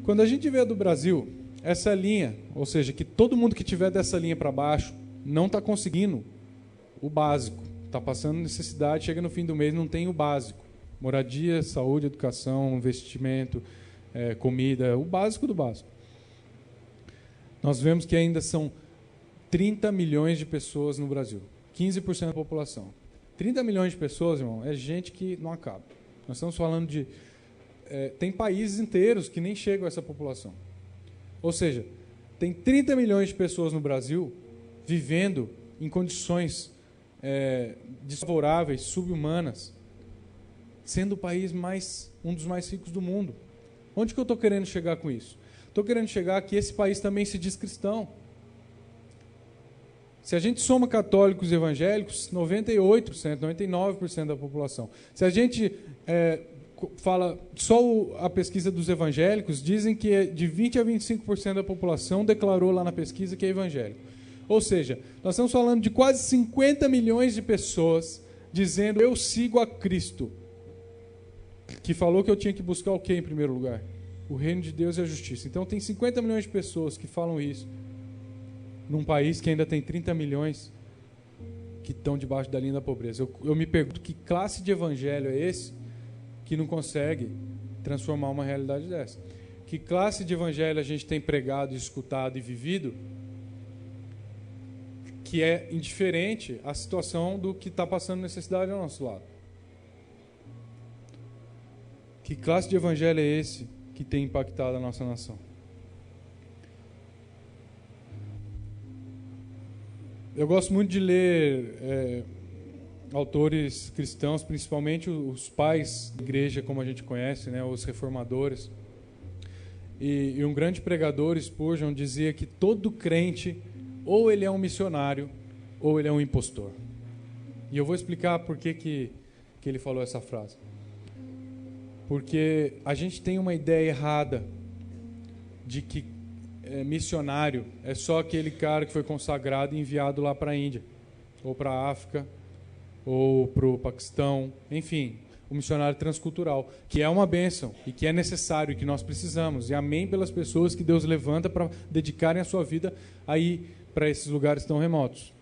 Quando a gente vê a do Brasil, essa linha, ou seja, que todo mundo que tiver dessa linha para baixo não está conseguindo o básico. Está passando necessidade, chega no fim do mês, não tem o básico. Moradia, saúde, educação, investimento, comida, o básico do básico. Nós vemos que ainda são 30 milhões de pessoas no Brasil, 15% da população. 30 milhões de pessoas, irmão, é gente que não acaba. Nós estamos falando de... tem países inteiros que nem chegam a essa população. Ou seja, tem 30 milhões de pessoas no Brasil vivendo em condições desfavoráveis, subhumanas, sendo o país um dos mais ricos do mundo. Onde que eu estou querendo chegar com isso? Estou querendo chegar que esse país também se diz cristão. Se a gente soma católicos e evangélicos, 98%, 99% da população. Se a gente fala só a pesquisa dos evangélicos, dizem que de 20% a 25% da população declarou lá na pesquisa que é evangélico. Ou seja, nós estamos falando de quase 50 milhões de pessoas dizendo: eu sigo a Cristo, que falou que eu tinha que buscar o quê em primeiro lugar? O reino de Deus e a justiça. Então tem 50 milhões de pessoas que falam isso, num país que ainda tem 30 milhões que estão debaixo da linha da pobreza. Eu me pergunto, que classe de evangelho é esse que não consegue transformar uma realidade dessa? Que classe de evangelho a gente tem pregado, escutado e vivido que é indiferente à situação do que está passando necessidade ao nosso lado? Que classe de evangelho é esse que tem impactado a nossa nação? Eu gosto muito de ler autores cristãos, principalmente os pais da igreja, como a gente conhece, né, os reformadores. E um grande pregador, Spurgeon, dizia que todo crente, ou ele é um missionário, ou ele é um impostor. E eu vou explicar por que ele falou essa frase. Porque a gente tem uma ideia errada de que missionário é só aquele cara que foi consagrado e enviado lá para a Índia, ou para a África, ou para o Paquistão, enfim, o missionário transcultural, que é uma bênção e que é necessário e que nós precisamos. E amém pelas pessoas que Deus levanta para dedicarem a sua vida aí para esses lugares tão remotos.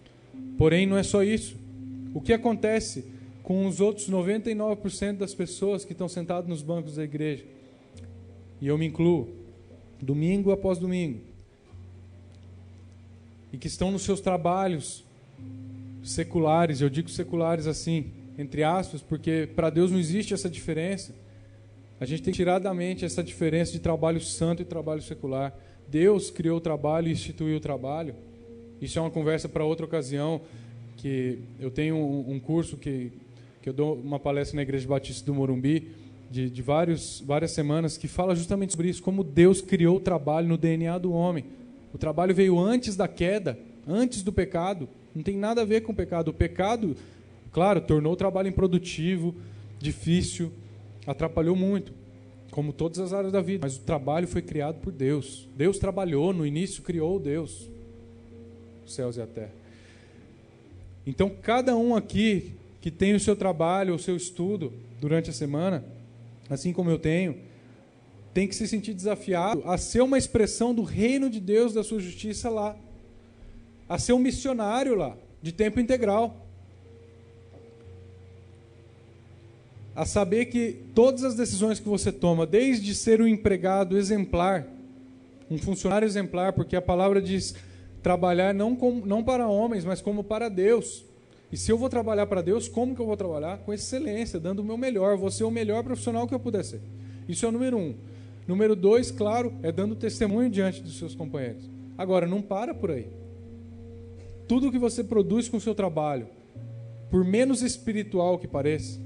Porém, não é só isso. O que acontece com os outros 99% das pessoas que estão sentadas nos bancos da igreja? E eu me incluo, domingo após domingo, e que estão nos seus trabalhos seculares. Eu digo seculares assim, entre aspas, porque para Deus não existe essa diferença. A gente tem que tirar da mente essa diferença de trabalho santo e trabalho secular. Deus criou o trabalho e instituiu o trabalho. Isso é uma conversa para outra ocasião, que eu tenho um curso que eu dou uma palestra na Igreja Batista do Morumbi, de várias semanas, que fala justamente sobre isso, como Deus criou o trabalho no DNA do homem. O trabalho veio antes da queda, antes do pecado. Não tem nada a ver com o pecado. O pecado, claro, tornou o trabalho improdutivo, difícil, atrapalhou muito, como todas as áreas da vida. Mas o trabalho foi criado por Deus. Deus trabalhou, no início criou Deus, os céus e a terra. Então, cada um aqui que tem o seu trabalho, o seu estudo durante a semana, assim como eu tenho, tem que se sentir desafiado a ser uma expressão do reino de Deus, da sua justiça lá. A ser um missionário lá, de tempo integral. A saber que todas as decisões que você toma, desde ser um empregado exemplar, um funcionário exemplar, porque a palavra diz trabalhar não para homens, mas como para Deus. E se eu vou trabalhar para Deus, como que eu vou trabalhar? Com excelência, dando o meu melhor. Vou ser o melhor profissional que eu puder ser. Isso é o número 1. Número 2, claro, é dando testemunho diante dos seus companheiros. Agora, não para por aí. Tudo que você produz com o seu trabalho, por menos espiritual que pareça,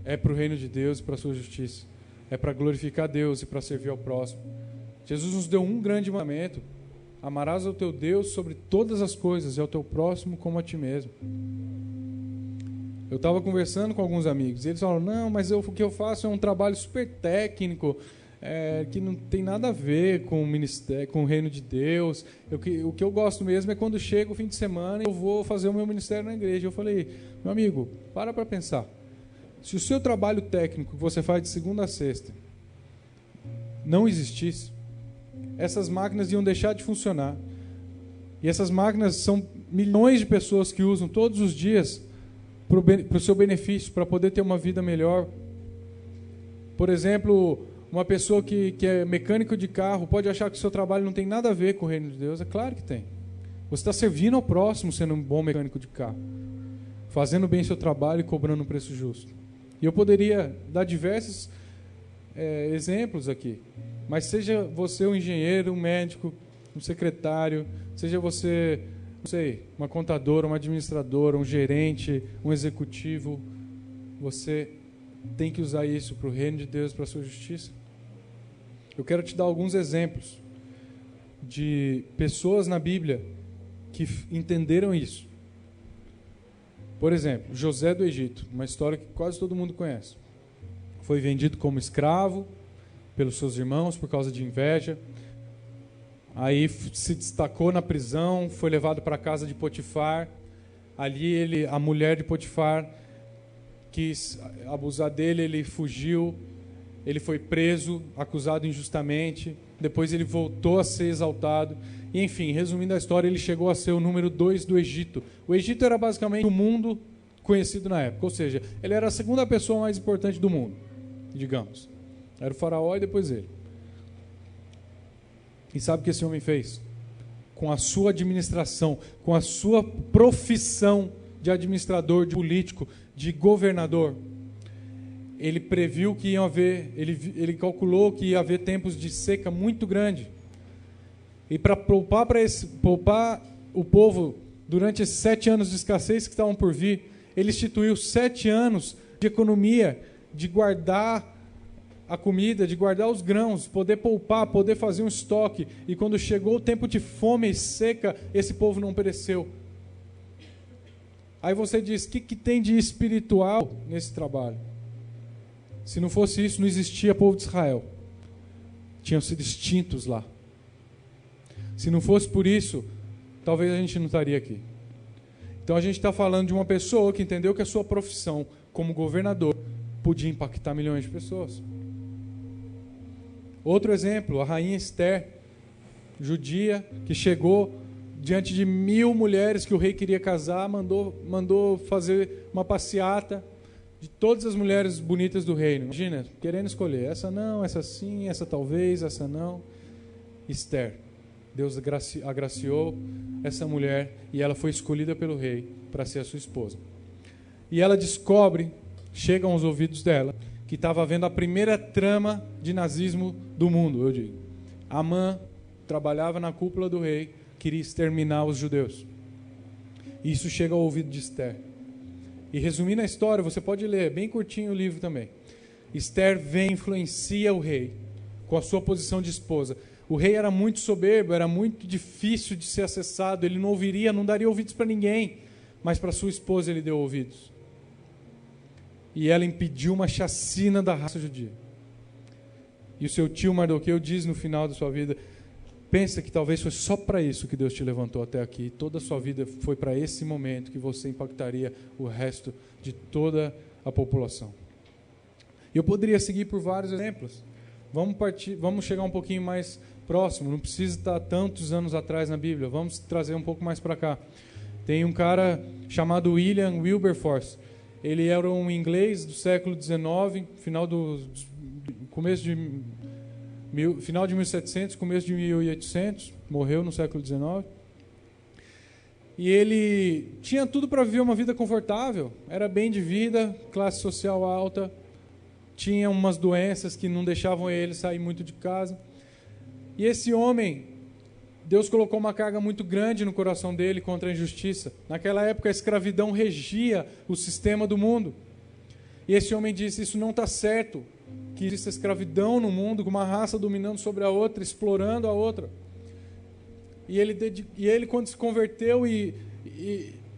é para o reino de Deus e para a sua justiça. É para glorificar Deus e para servir ao próximo. Jesus nos deu um grande mandamento: amarás ao teu Deus sobre todas as coisas e ao teu próximo como a ti mesmo. Eu estava conversando com alguns amigos e eles falaram: não, mas o que eu faço é um trabalho super técnico, que não tem nada a ver com o ministério, com o reino de Deus. O que eu gosto mesmo é quando chega o fim de semana e eu vou fazer o meu ministério na igreja. Eu falei: meu amigo, para pensar. Se o seu trabalho técnico que você faz de segunda a sexta não existisse, essas máquinas iam deixar de funcionar. E essas máquinas são milhões de pessoas que usam todos os dias para o seu benefício, para poder ter uma vida melhor. Por exemplo, uma pessoa que é mecânico de carro pode achar que o seu trabalho não tem nada a ver com o reino de Deus. É claro que tem. Você está servindo ao próximo sendo um bom mecânico de carro, fazendo bem seu trabalho e cobrando um preço justo. E eu poderia dar diversos exemplos aqui. Mas seja você um engenheiro, um médico, um secretário, seja você, não sei, uma contadora, uma administradora, um gerente, um executivo, você tem que usar isso para o reino de Deus, para a sua justiça. Eu quero te dar alguns exemplos de pessoas na Bíblia que entenderam isso. Por exemplo, José do Egito, uma história que quase todo mundo conhece. Foi vendido como escravo pelos seus irmãos por causa de inveja. Aí se destacou na prisão, foi levado para a casa de Potifar. Ali a mulher de Potifar quis abusar dele, ele fugiu, ele foi preso, acusado injustamente. Depois ele voltou a ser exaltado. E, enfim, resumindo a história, ele chegou a ser o número 2 do Egito. O Egito era basicamente o mundo conhecido na época, ou seja, ele era a segunda pessoa mais importante do mundo, digamos. Era o faraó e depois ele. E sabe o que esse homem fez? Com a sua administração, com a sua profissão de administrador, de político, de governador, ele previu que ia haver, ele calculou que ia haver tempos de seca muito grande. E para poupar o povo durante esses 7 anos de escassez que estavam por vir, ele instituiu 7 anos de economia, de guardar a comida, de guardar os grãos, poder poupar, poder fazer um estoque. E quando chegou o tempo de fome e seca, esse povo não pereceu. Aí você diz: o que tem de espiritual nesse trabalho? Se não fosse isso, não existia povo de Israel. Tinham sido extintos lá. Se não fosse por isso, talvez a gente não estaria aqui. Então a gente está falando de uma pessoa que entendeu que a sua profissão como governador podia impactar milhões de pessoas. Outro exemplo, a rainha Esther, judia, que chegou diante de 1000 mulheres que o rei queria casar, mandou fazer uma passeata de todas as mulheres bonitas do reino. Imagina, querendo escolher, essa não, essa sim, essa talvez, essa não. Esther. Deus agraciou essa mulher e ela foi escolhida pelo rei para ser a sua esposa. E ela descobre, chega aos ouvidos dela, que estava havendo a primeira trama de nazismo do mundo, eu digo. Amã trabalhava na cúpula do rei, queria exterminar os judeus. E isso chega ao ouvido de Esther. E resumindo a história, você pode ler, é bem curtinho o livro também. Esther vem e influencia o rei com a sua posição de esposa. O rei era muito soberbo, era muito difícil de ser acessado, ele não daria ouvidos para ninguém, mas para sua esposa ele deu ouvidos. E ela impediu uma chacina da raça judia. E o seu tio Mardoqueu diz no final da sua vida, pensa que talvez foi só para isso que Deus te levantou até aqui. Toda a sua vida foi para esse momento que você impactaria o resto de toda a população. E eu poderia seguir por vários exemplos. Vamos chegar um pouquinho mais próximo. Não precisa estar tantos anos atrás na Bíblia. Vamos trazer um pouco mais para cá. Tem um cara chamado William Wilberforce. Ele era um inglês do século XIX, final de 1700, começo de 1800, morreu no século XIX. E ele tinha tudo para viver uma vida confortável, era bem de vida, classe social alta, tinha umas doenças que não deixavam ele sair muito de casa. E esse homem, Deus colocou uma carga muito grande no coração dele contra a injustiça. Naquela época a escravidão regia o sistema do mundo. E esse homem disse, isso não está certo, que existe escravidão no mundo, com uma raça dominando sobre a outra, explorando a outra. E ele quando se converteu e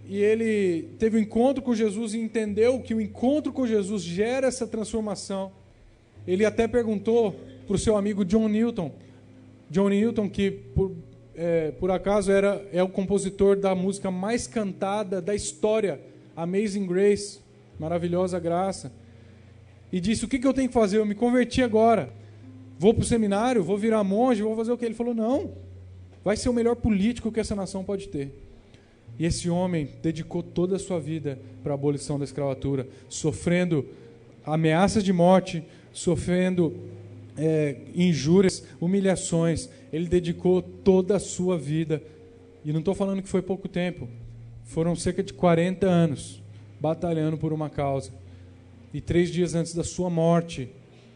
ele teve um encontro com Jesus e entendeu que o encontro com Jesus gera essa transformação, ele até perguntou para o seu amigo John Newton, que por acaso é o compositor da música mais cantada da história, Amazing Grace, Maravilhosa Graça, e disse, o que eu tenho que fazer? Eu me converti agora, vou para o seminário, vou virar monge, vou fazer o quê? Ele falou, não, vai ser o melhor político que essa nação pode ter. E esse homem dedicou toda a sua vida para a abolição da escravatura, sofrendo ameaças de morte, sofrendo injúrias, humilhações. Ele dedicou toda a sua vida, e não estou falando que foi pouco tempo, foram cerca de 40 anos, batalhando por uma causa. E 3 dias antes da sua morte,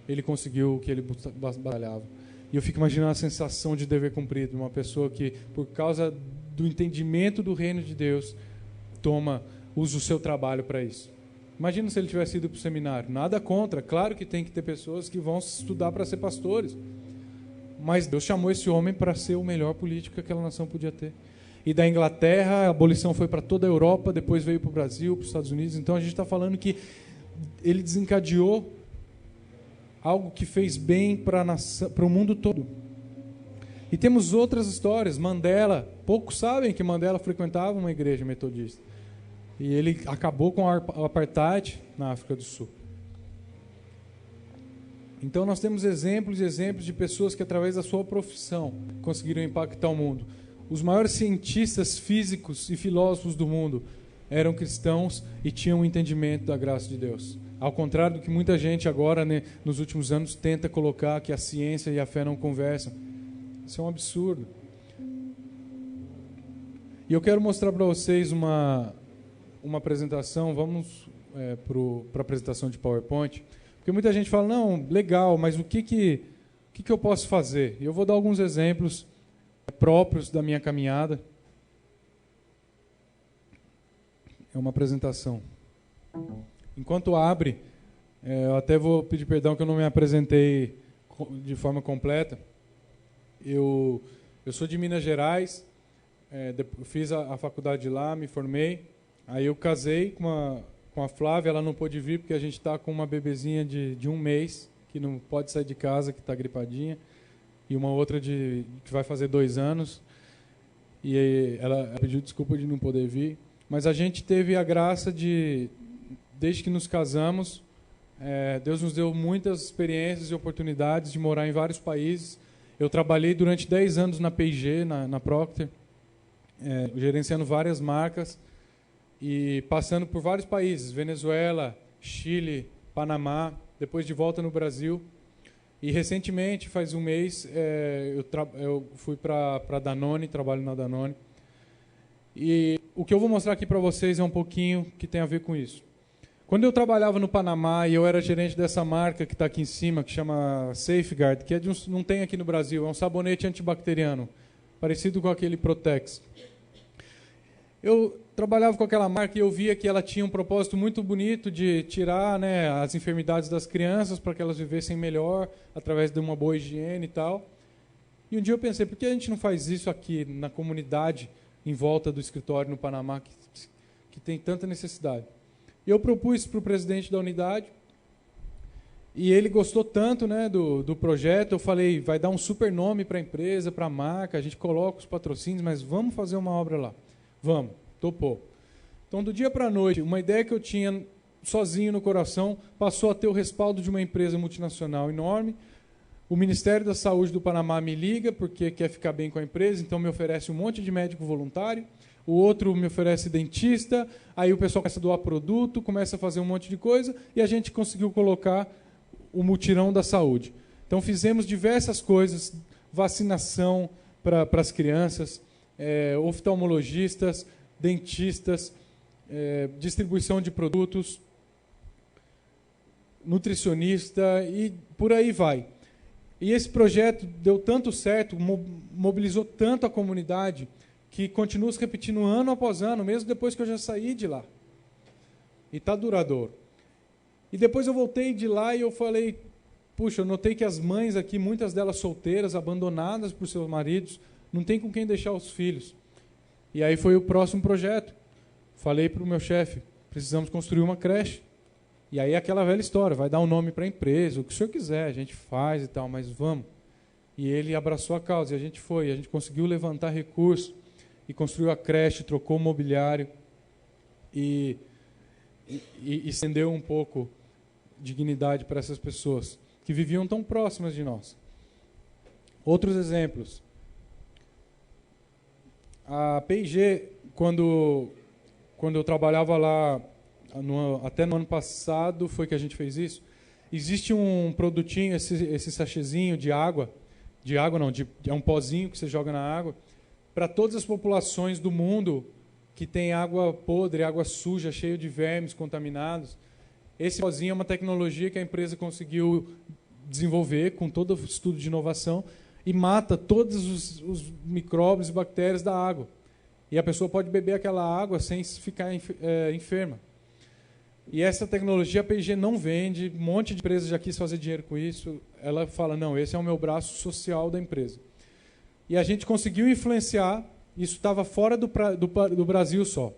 ele conseguiu o que ele batalhava. E eu fico imaginando a sensação de dever cumprido, uma pessoa que, por causa do entendimento do reino de Deus, usa o seu trabalho para isso. Imagina se ele tivesse ido para o seminário. Nada contra, claro que tem que ter pessoas que vão estudar para ser pastores. Mas Deus chamou esse homem para ser o melhor político que aquela nação podia ter. E da Inglaterra, a abolição foi para toda a Europa, depois veio para o Brasil, para os Estados Unidos. Então a gente está falando que ele desencadeou algo que fez bem para o mundo todo. E temos outras histórias. Mandela, poucos sabem que Mandela frequentava uma igreja metodista. E ele acabou com o apartheid na África do Sul. Então nós temos exemplos e exemplos de pessoas que, através da sua profissão, conseguiram impactar o mundo. Os maiores cientistas físicos e filósofos do mundo eram cristãos e tinham um entendimento da graça de Deus. Ao contrário do que muita gente agora, nos últimos anos, tenta colocar que a ciência e a fé não conversam. Isso é um absurdo. E eu quero mostrar para vocês uma apresentação. Vamos para a apresentação de PowerPoint. Porque muita gente fala, não, legal, mas o que eu posso fazer? E eu vou dar alguns exemplos próprios da minha caminhada. É uma apresentação. Enquanto abre, eu até vou pedir perdão que eu não me apresentei de forma completa. Eu sou de Minas Gerais, eu fiz a faculdade lá, me formei. Aí eu casei com a Flávia, ela não pôde vir porque a gente está com uma bebezinha de 1 mês, que não pode sair de casa, que está gripadinha, e uma outra que vai fazer 2 anos. E ela pediu desculpa de não poder vir. Mas a gente teve a graça desde que nos casamos, Deus nos deu muitas experiências e oportunidades de morar em vários países. Eu trabalhei durante 10 anos na P&G, na Procter, gerenciando várias marcas e passando por vários países, Venezuela, Chile, Panamá, depois de volta no Brasil. E recentemente, faz 1 mês, eu fui para Danone, trabalho na Danone. E o que eu vou mostrar aqui para vocês é um pouquinho que tem a ver com isso. Quando eu trabalhava no Panamá e eu era gerente dessa marca que está aqui em cima, que chama Safeguard, que não tem aqui no Brasil, é um sabonete antibacteriano, parecido com aquele Protex. Eu trabalhava com aquela marca e eu via que ela tinha um propósito muito bonito de tirar, as enfermidades das crianças para que elas vivessem melhor, através de uma boa higiene e tal. E um dia eu pensei, por que a gente não faz isso aqui na comunidade em volta do escritório no Panamá, que tem tanta necessidade? E eu propus para o presidente da unidade, e ele gostou tanto, né, do projeto. Eu falei, vai dar um super nome para a empresa, para a marca, a gente coloca os patrocínios, mas vamos fazer uma obra lá. Vamos, topou. Então, do dia para a noite, uma ideia que eu tinha sozinho no coração passou a ter o respaldo de uma empresa multinacional enorme. O Ministério da Saúde do Panamá me liga porque quer ficar bem com a empresa, então me oferece um monte de médico voluntário. O outro me oferece dentista, aí o pessoal começa a doar produto, começa a fazer um monte de coisa, e a gente conseguiu colocar o mutirão da saúde. Então fizemos diversas coisas, vacinação para as crianças, oftalmologistas, dentistas, distribuição de produtos, nutricionista e por aí vai. E esse projeto deu tanto certo, mobilizou tanto a comunidade, que continua se repetindo ano após ano, mesmo depois que eu já saí de lá. E está duradouro. E depois eu voltei de lá e eu falei, puxa, eu notei que as mães aqui, muitas delas solteiras, abandonadas por seus maridos, não tem com quem deixar os filhos. E aí foi o próximo projeto. Falei para o meu chefe, precisamos construir uma creche. E aí aquela velha história, vai dar um nome para a empresa, o que o senhor quiser, a gente faz e tal, mas vamos. E ele abraçou a causa, e a gente foi, a gente conseguiu levantar recursos, e construiu a creche, trocou o mobiliário, e estendeu um pouco dignidade para essas pessoas que viviam tão próximas de nós. Outros exemplos. A P&G, quando eu trabalhava lá, até no ano passado foi que a gente fez isso, existe um produtinho, esse sachêzinho de água não, é um pozinho que você joga na água, para todas as populações do mundo que tem água podre, água suja, cheia de vermes contaminados. Esse pozinho é uma tecnologia que a empresa conseguiu desenvolver com todo o estudo de inovação e mata todos os micróbios e bactérias da água. E a pessoa pode beber aquela água sem ficar enferma. E essa tecnologia a P&G não vende, um monte de empresas já quis fazer dinheiro com isso. Ela fala, não, esse é o meu braço social da empresa. E a gente conseguiu influenciar, isso estava fora do Brasil só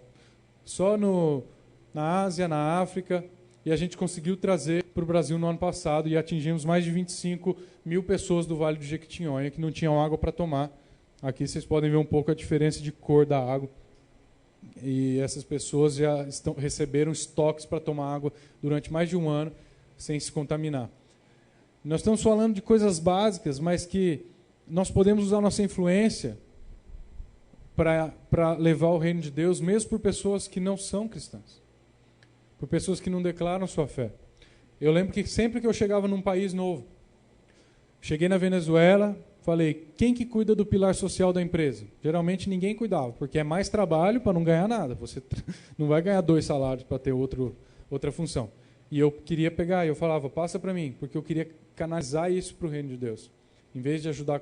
na Ásia, na África, e a gente conseguiu trazer para o Brasil no ano passado e atingimos mais de 25 mil pessoas do Vale do Jequitinhonha que não tinham água para tomar. Aqui vocês podem ver um pouco a diferença de cor da água. E essas pessoas já receberam estoques para tomar água durante mais de um ano sem se contaminar. Nós estamos falando de coisas básicas, mas que nós podemos usar nossa influência para levar o reino de Deus, mesmo por pessoas que não são cristãs, por pessoas que não declaram sua fé. Eu lembro que sempre que eu chegava num país novo, cheguei na Venezuela, falei, quem que cuida do pilar social da empresa? Geralmente ninguém cuidava, porque é mais trabalho para não ganhar nada. Você não vai ganhar 2 salários para ter outra função. E eu queria pegar, eu falava, passa para mim, porque eu queria canalizar isso para o reino de Deus. Em vez de ajudar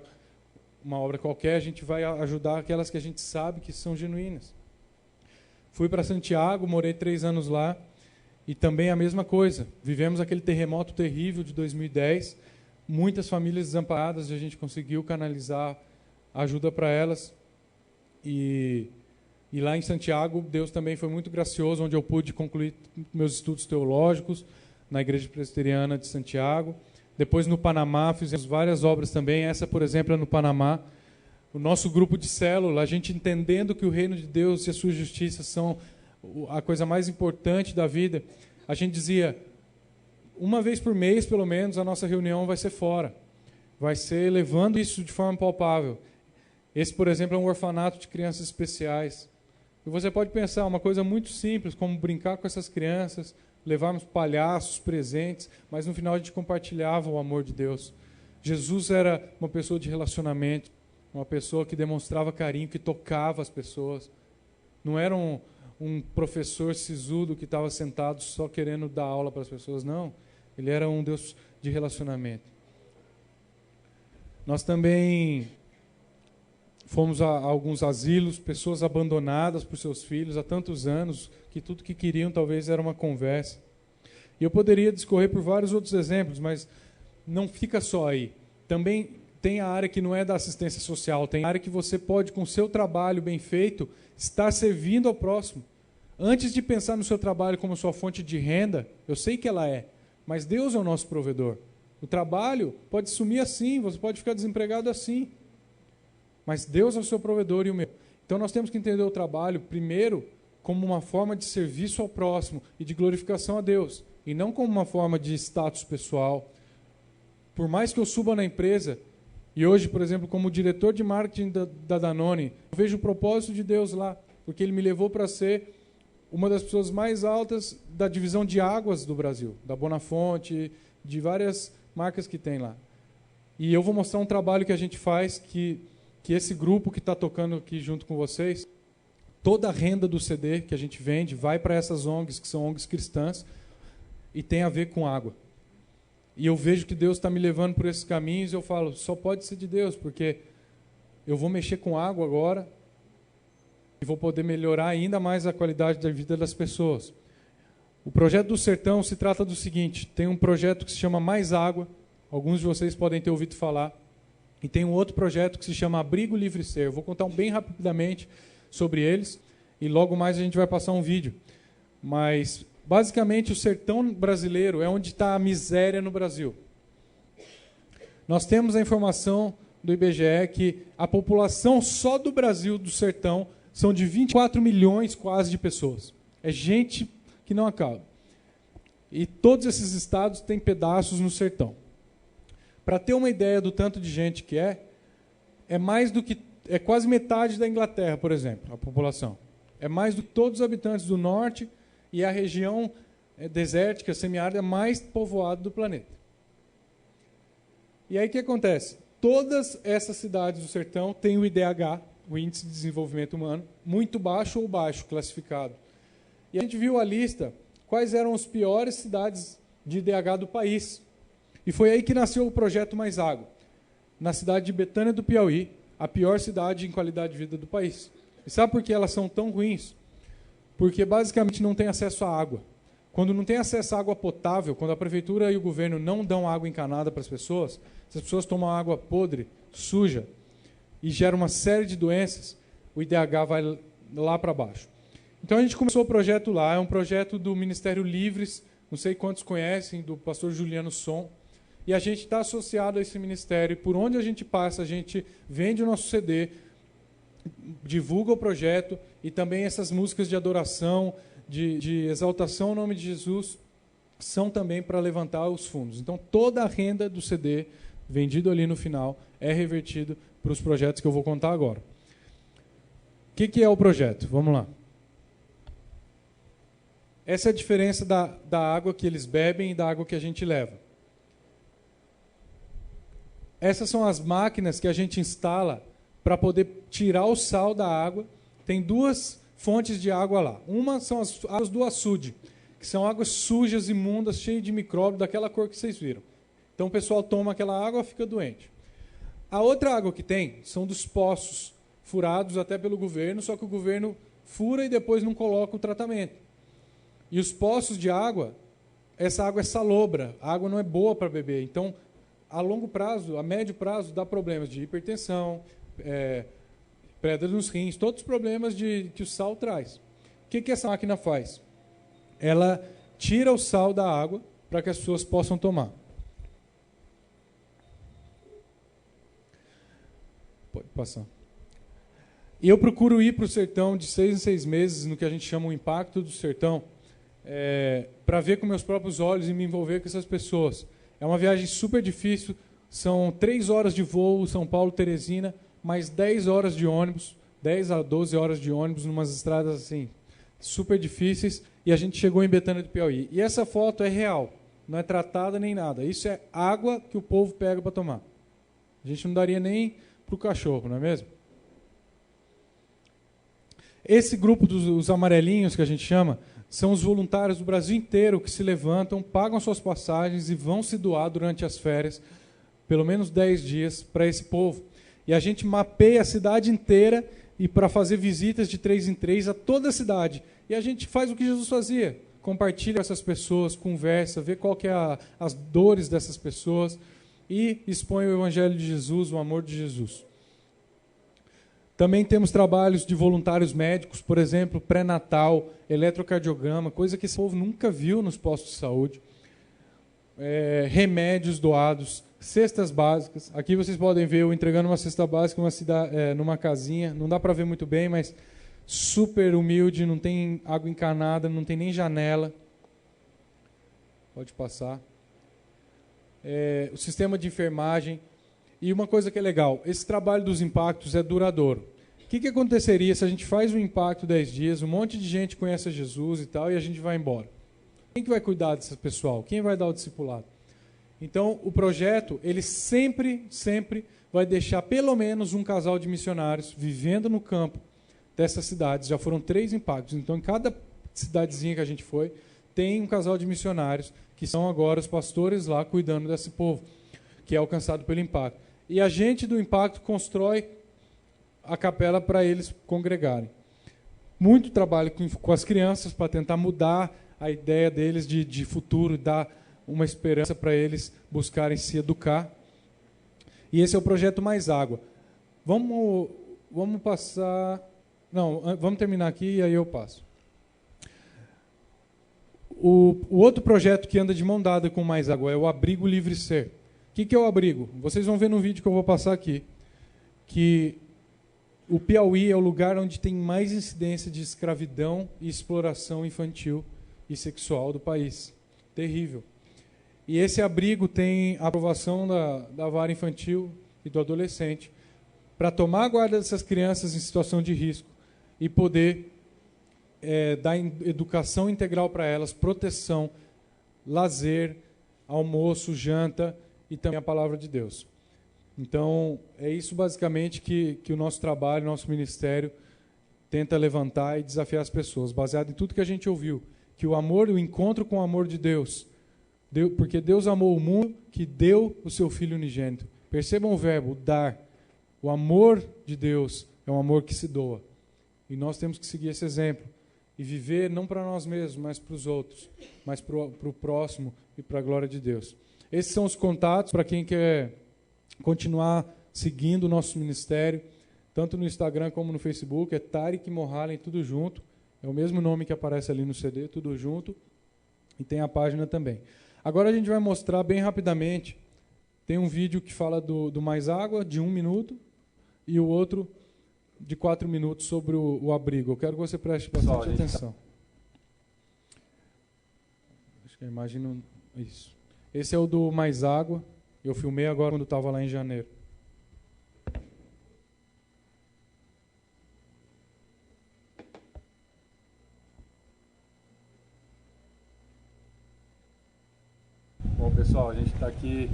uma obra qualquer, a gente vai ajudar aquelas que a gente sabe que são genuínas. Fui para Santiago, morei 3 anos lá, e também a mesma coisa. Vivemos aquele terremoto terrível de 2010, muitas famílias desamparadas, e a gente conseguiu canalizar ajuda para elas. E lá em Santiago, Deus também foi muito gracioso, onde eu pude concluir meus estudos teológicos na Igreja Presbiteriana de Santiago. Depois no Panamá, fizemos várias obras também. Essa, por exemplo, é no Panamá. O nosso grupo de célula, a gente entendendo que o reino de Deus e a sua justiça são a coisa mais importante da vida, a gente dizia, uma vez por mês, pelo menos, a nossa reunião vai ser fora. Vai ser levando isso de forma palpável. Esse, por exemplo, é um orfanato de crianças especiais. E você pode pensar, uma coisa muito simples, como brincar com essas crianças, levarmos palhaços, presentes, mas no final a gente compartilhava o amor de Deus. Jesus era uma pessoa de relacionamento, uma pessoa que demonstrava carinho, que tocava as pessoas. Não era um professor sisudo que estava sentado só querendo dar aula para as pessoas, não. Ele era um Deus de relacionamento. Nós também fomos a alguns asilos, pessoas abandonadas por seus filhos há tantos anos, que tudo que queriam talvez era uma conversa. E eu poderia discorrer por vários outros exemplos, mas não fica só aí. Também tem a área que não é da assistência social, tem a área que você pode, com o seu trabalho bem feito, estar servindo ao próximo. Antes de pensar no seu trabalho como sua fonte de renda, eu sei que ela é, mas Deus é o nosso provedor. O trabalho pode sumir assim, você pode ficar desempregado assim, mas Deus é o seu provedor e o meu. Então nós temos que entender o trabalho, primeiro, como uma forma de serviço ao próximo e de glorificação a Deus, e não como uma forma de status pessoal. Por mais que eu suba na empresa, e hoje, por exemplo, como diretor de marketing da Danone, eu vejo o propósito de Deus lá, porque Ele me levou para ser uma das pessoas mais altas da divisão de águas do Brasil, da Bonafonte, de várias marcas que tem lá. E eu vou mostrar um trabalho que a gente faz, que esse grupo que está tocando aqui junto com vocês, toda a renda do CD que a gente vende vai para essas ONGs, que são ONGs cristãs, e tem a ver com água. E eu vejo que Deus está me levando por esses caminhos, e eu falo, só pode ser de Deus, porque eu vou mexer com água agora, e vou poder melhorar ainda mais a qualidade da vida das pessoas. O projeto do Sertão se trata do seguinte, tem um projeto que se chama Mais Água, alguns de vocês podem ter ouvido falar, e tem um outro projeto que se chama Abrigo Livre Ser. Eu vou contar bem rapidamente sobre eles, e logo mais a gente vai passar um vídeo. Mas, basicamente, o sertão brasileiro é onde está a miséria no Brasil. Nós temos a informação do IBGE que a população só do Brasil, do sertão, são de 24 milhões quase de pessoas. É gente que não acaba. E todos esses estados têm pedaços no sertão. Para ter uma ideia do tanto de gente que é quase metade da Inglaterra, por exemplo, a população. É mais do que todos os habitantes do norte e a região desértica, semiárida, mais povoada do planeta. E aí o que acontece? Todas essas cidades do sertão têm o IDH, o Índice de Desenvolvimento Humano, muito baixo ou baixo classificado. E a gente viu a lista, quais eram as piores cidades de IDH do país. E foi aí que nasceu o projeto Mais Água, na cidade de Betânia do Piauí, a pior cidade em qualidade de vida do país. E sabe por que elas são tão ruins? Porque basicamente não tem acesso à água. Quando não tem acesso à água potável, quando a prefeitura e o governo não dão água encanada para as pessoas tomam água podre, suja, e gera uma série de doenças, o IDH vai lá para baixo. Então a gente começou o projeto lá, é um projeto do Ministério Livres, não sei quantos conhecem, do pastor Juliano Som, e a gente está associado a esse ministério, e por onde a gente passa, a gente vende o nosso CD, divulga o projeto, e também essas músicas de adoração, de exaltação ao nome de Jesus, são também para levantar os fundos. Então toda a renda do CD, vendido ali no final, é revertido para os projetos que eu vou contar agora. O que é o projeto? Vamos lá. Essa é a diferença da água que eles bebem e da água que a gente leva. Essas são as máquinas que a gente instala para poder tirar o sal da água. Tem duas fontes de água lá. Uma são as águas do açude, que são águas sujas, imundas, cheias de micróbios, daquela cor que vocês viram. Então o pessoal toma aquela água e fica doente. A outra água que tem são dos poços, furados até pelo governo, só que o governo fura e depois não coloca o tratamento. E os poços de água, essa água é salobra, a água não é boa para beber. Então, a longo prazo, a médio prazo, dá problemas de hipertensão, pedra nos rins, todos os problemas que o sal traz. O que essa máquina faz? Ela tira o sal da água para que as pessoas possam tomar. Pode passar. E eu procuro ir para o sertão de 6 em 6 meses, no que a gente chama o impacto do sertão, para ver com meus próprios olhos e me envolver com essas pessoas. É uma viagem super difícil, são 3 horas de voo, São Paulo-Teresina, mais 10 horas de ônibus, 10 a 12 horas de ônibus, numas estradas assim, super difíceis, e a gente chegou em Betânia do Piauí. E essa foto é real, não é tratada nem nada. Isso é água que o povo pega para tomar. A gente não daria nem para o cachorro, não é mesmo? Esse grupo dos amarelinhos, que a gente chama, são os voluntários do Brasil inteiro que se levantam, pagam suas passagens e vão se doar durante as férias, pelo menos 10 dias, para esse povo. E a gente mapeia a cidade inteira e para fazer visitas de 3 em 3 a toda a cidade. E a gente faz o que Jesus fazia, compartilha com essas pessoas, conversa, vê qual que é as dores dessas pessoas. e expõe o Evangelho de Jesus, o amor de Jesus. Também temos trabalhos de voluntários médicos, por exemplo, pré-natal, eletrocardiograma, coisa que esse povo nunca viu nos postos de saúde, remédios doados, cestas básicas. Aqui vocês podem ver eu entregando uma cesta básica numa casinha, não dá para ver muito bem, mas super humilde, não tem água encanada, não tem nem janela. Pode passar. O sistema de enfermagem. E uma coisa que é legal, esse trabalho dos impactos é duradouro. O que aconteceria se a gente faz um impacto 10 dias, um monte de gente conhece Jesus e tal, e a gente vai embora? Quem que vai cuidar desse pessoal? Quem vai dar o discipulado? Então, o projeto, ele sempre vai deixar pelo menos um casal de missionários vivendo no campo dessas cidades. Já foram 3 impactos. Então, em cada cidadezinha que a gente foi, tem um casal de missionários que são agora os pastores lá cuidando desse povo, que é alcançado pelo impacto. E a gente do impacto constrói a capela para eles congregarem. Muito trabalho com as crianças para tentar mudar a ideia deles de futuro, dar uma esperança para eles buscarem se educar. E esse é o projeto Mais Água. Vamos passar... Não, vamos terminar aqui e aí eu passo. O outro projeto que anda de mão dada com Mais Água é o Abrigo Livre Ser. O que é o abrigo? Vocês vão ver no vídeo que eu vou passar aqui, que o Piauí é o lugar onde tem mais incidência de escravidão e exploração infantil e sexual do país. Terrível. E esse abrigo tem a aprovação da vara infantil e do adolescente para tomar a guarda dessas crianças em situação de risco e poder dar educação integral para elas, proteção, lazer, almoço, janta e também a palavra de Deus. Então, é isso basicamente que o nosso trabalho, nosso ministério tenta levantar e desafiar as pessoas, baseado em tudo que a gente ouviu, que o amor, o encontro com o amor de Deus, porque Deus amou o mundo que deu o seu Filho unigênito. Percebam o verbo, dar. O amor de Deus é um amor que se doa. E nós temos que seguir esse exemplo e viver não para nós mesmos, mas para os outros, mas para o próximo e para a glória de Deus. Esses são os contatos para quem quer continuar seguindo o nosso ministério, tanto no Instagram como no Facebook, é Tariq Mohalen, tudo junto. É o mesmo nome que aparece ali no CD, tudo junto. E tem a página também. Agora a gente vai mostrar bem rapidamente. Tem um vídeo que fala do Mais Água, de 1 minuto, e o outro de 4 minutos sobre o abrigo. Eu quero que você preste bastante atenção. Acho que a imagem não... Isso. Esse é o do Mais Água. Eu filmei agora quando estava lá em janeiro. Bom, pessoal, a gente está aqui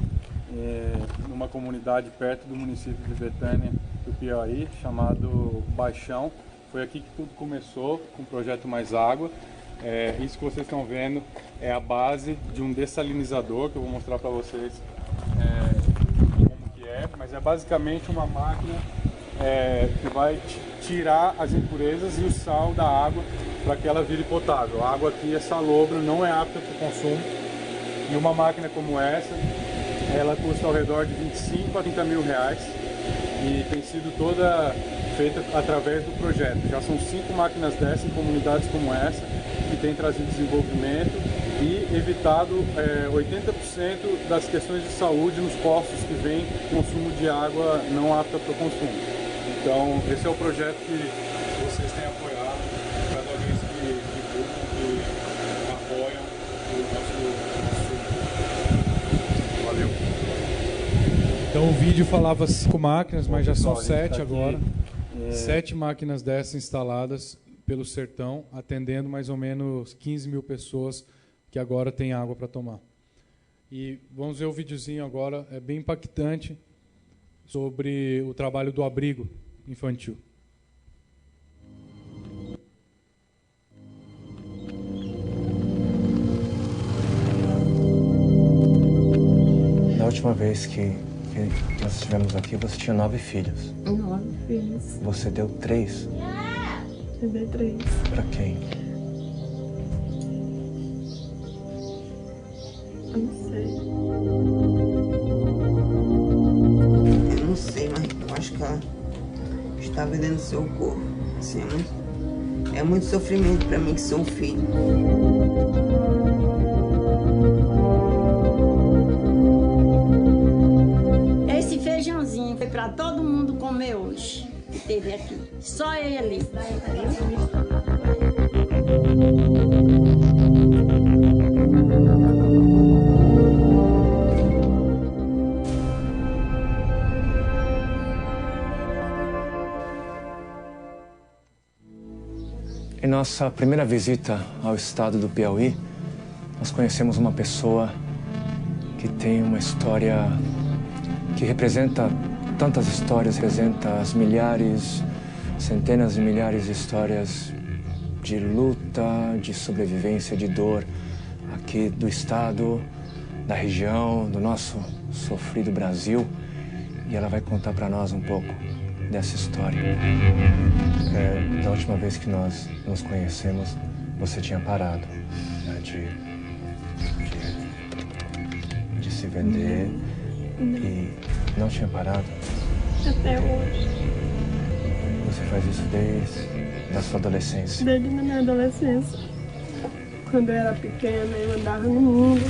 numa comunidade perto do município de Betânia, do Piauí, chamado Baixão. Foi aqui que tudo começou, com o projeto Mais Água. Isso que vocês estão vendo é a base de um dessalinizador, que eu vou mostrar para vocês como que é. Mas é basicamente uma máquina que vai tirar as impurezas e o sal da água para que ela vire potável. A água aqui é salobra, não é apta para o consumo. E uma máquina como essa, ela custa ao redor de 25 a 30 mil reais e tem sido toda feita através do projeto. Já são 5 máquinas dessas em comunidades como essa, que tem trazido desenvolvimento e evitado 80% das questões de saúde nos postos que vem consumo de água não apta para o consumo. Então, esse é o projeto que vocês têm apoiado cada vez que apoiam o nosso. Valeu. Então o vídeo falava 5 máquinas, mas já são 7 agora. 7 máquinas dessas instaladas pelo sertão, atendendo mais ou menos 15 mil pessoas que agora têm água para tomar. E vamos ver o videozinho agora, é bem impactante, sobre o trabalho do abrigo infantil. Na última vez que nós estivemos aqui, você tinha 9 filhos. 9 filhos. Você deu 3? Eu dei 3. Pra quem? Eu não sei. vendendo seu corpo. Assim, é muito sofrimento para mim que sou um filho. Esse feijãozinho foi para todo mundo comer hoje, que teve aqui. Só ele. Em nossa primeira visita ao estado do Piauí, nós conhecemos uma pessoa que tem uma história que representa tantas histórias, representa as milhares, centenas de milhares de histórias de luta, de sobrevivência, de dor aqui do estado, da região, do nosso sofrido Brasil. E ela vai contar para nós um pouco dessa história. Da última vez que nós nos conhecemos, você tinha parado, né, de se vender e não tinha parado. Até hoje. Você faz isso desde a sua adolescência? Desde a minha adolescência. Quando eu era pequena, eu andava no mundo.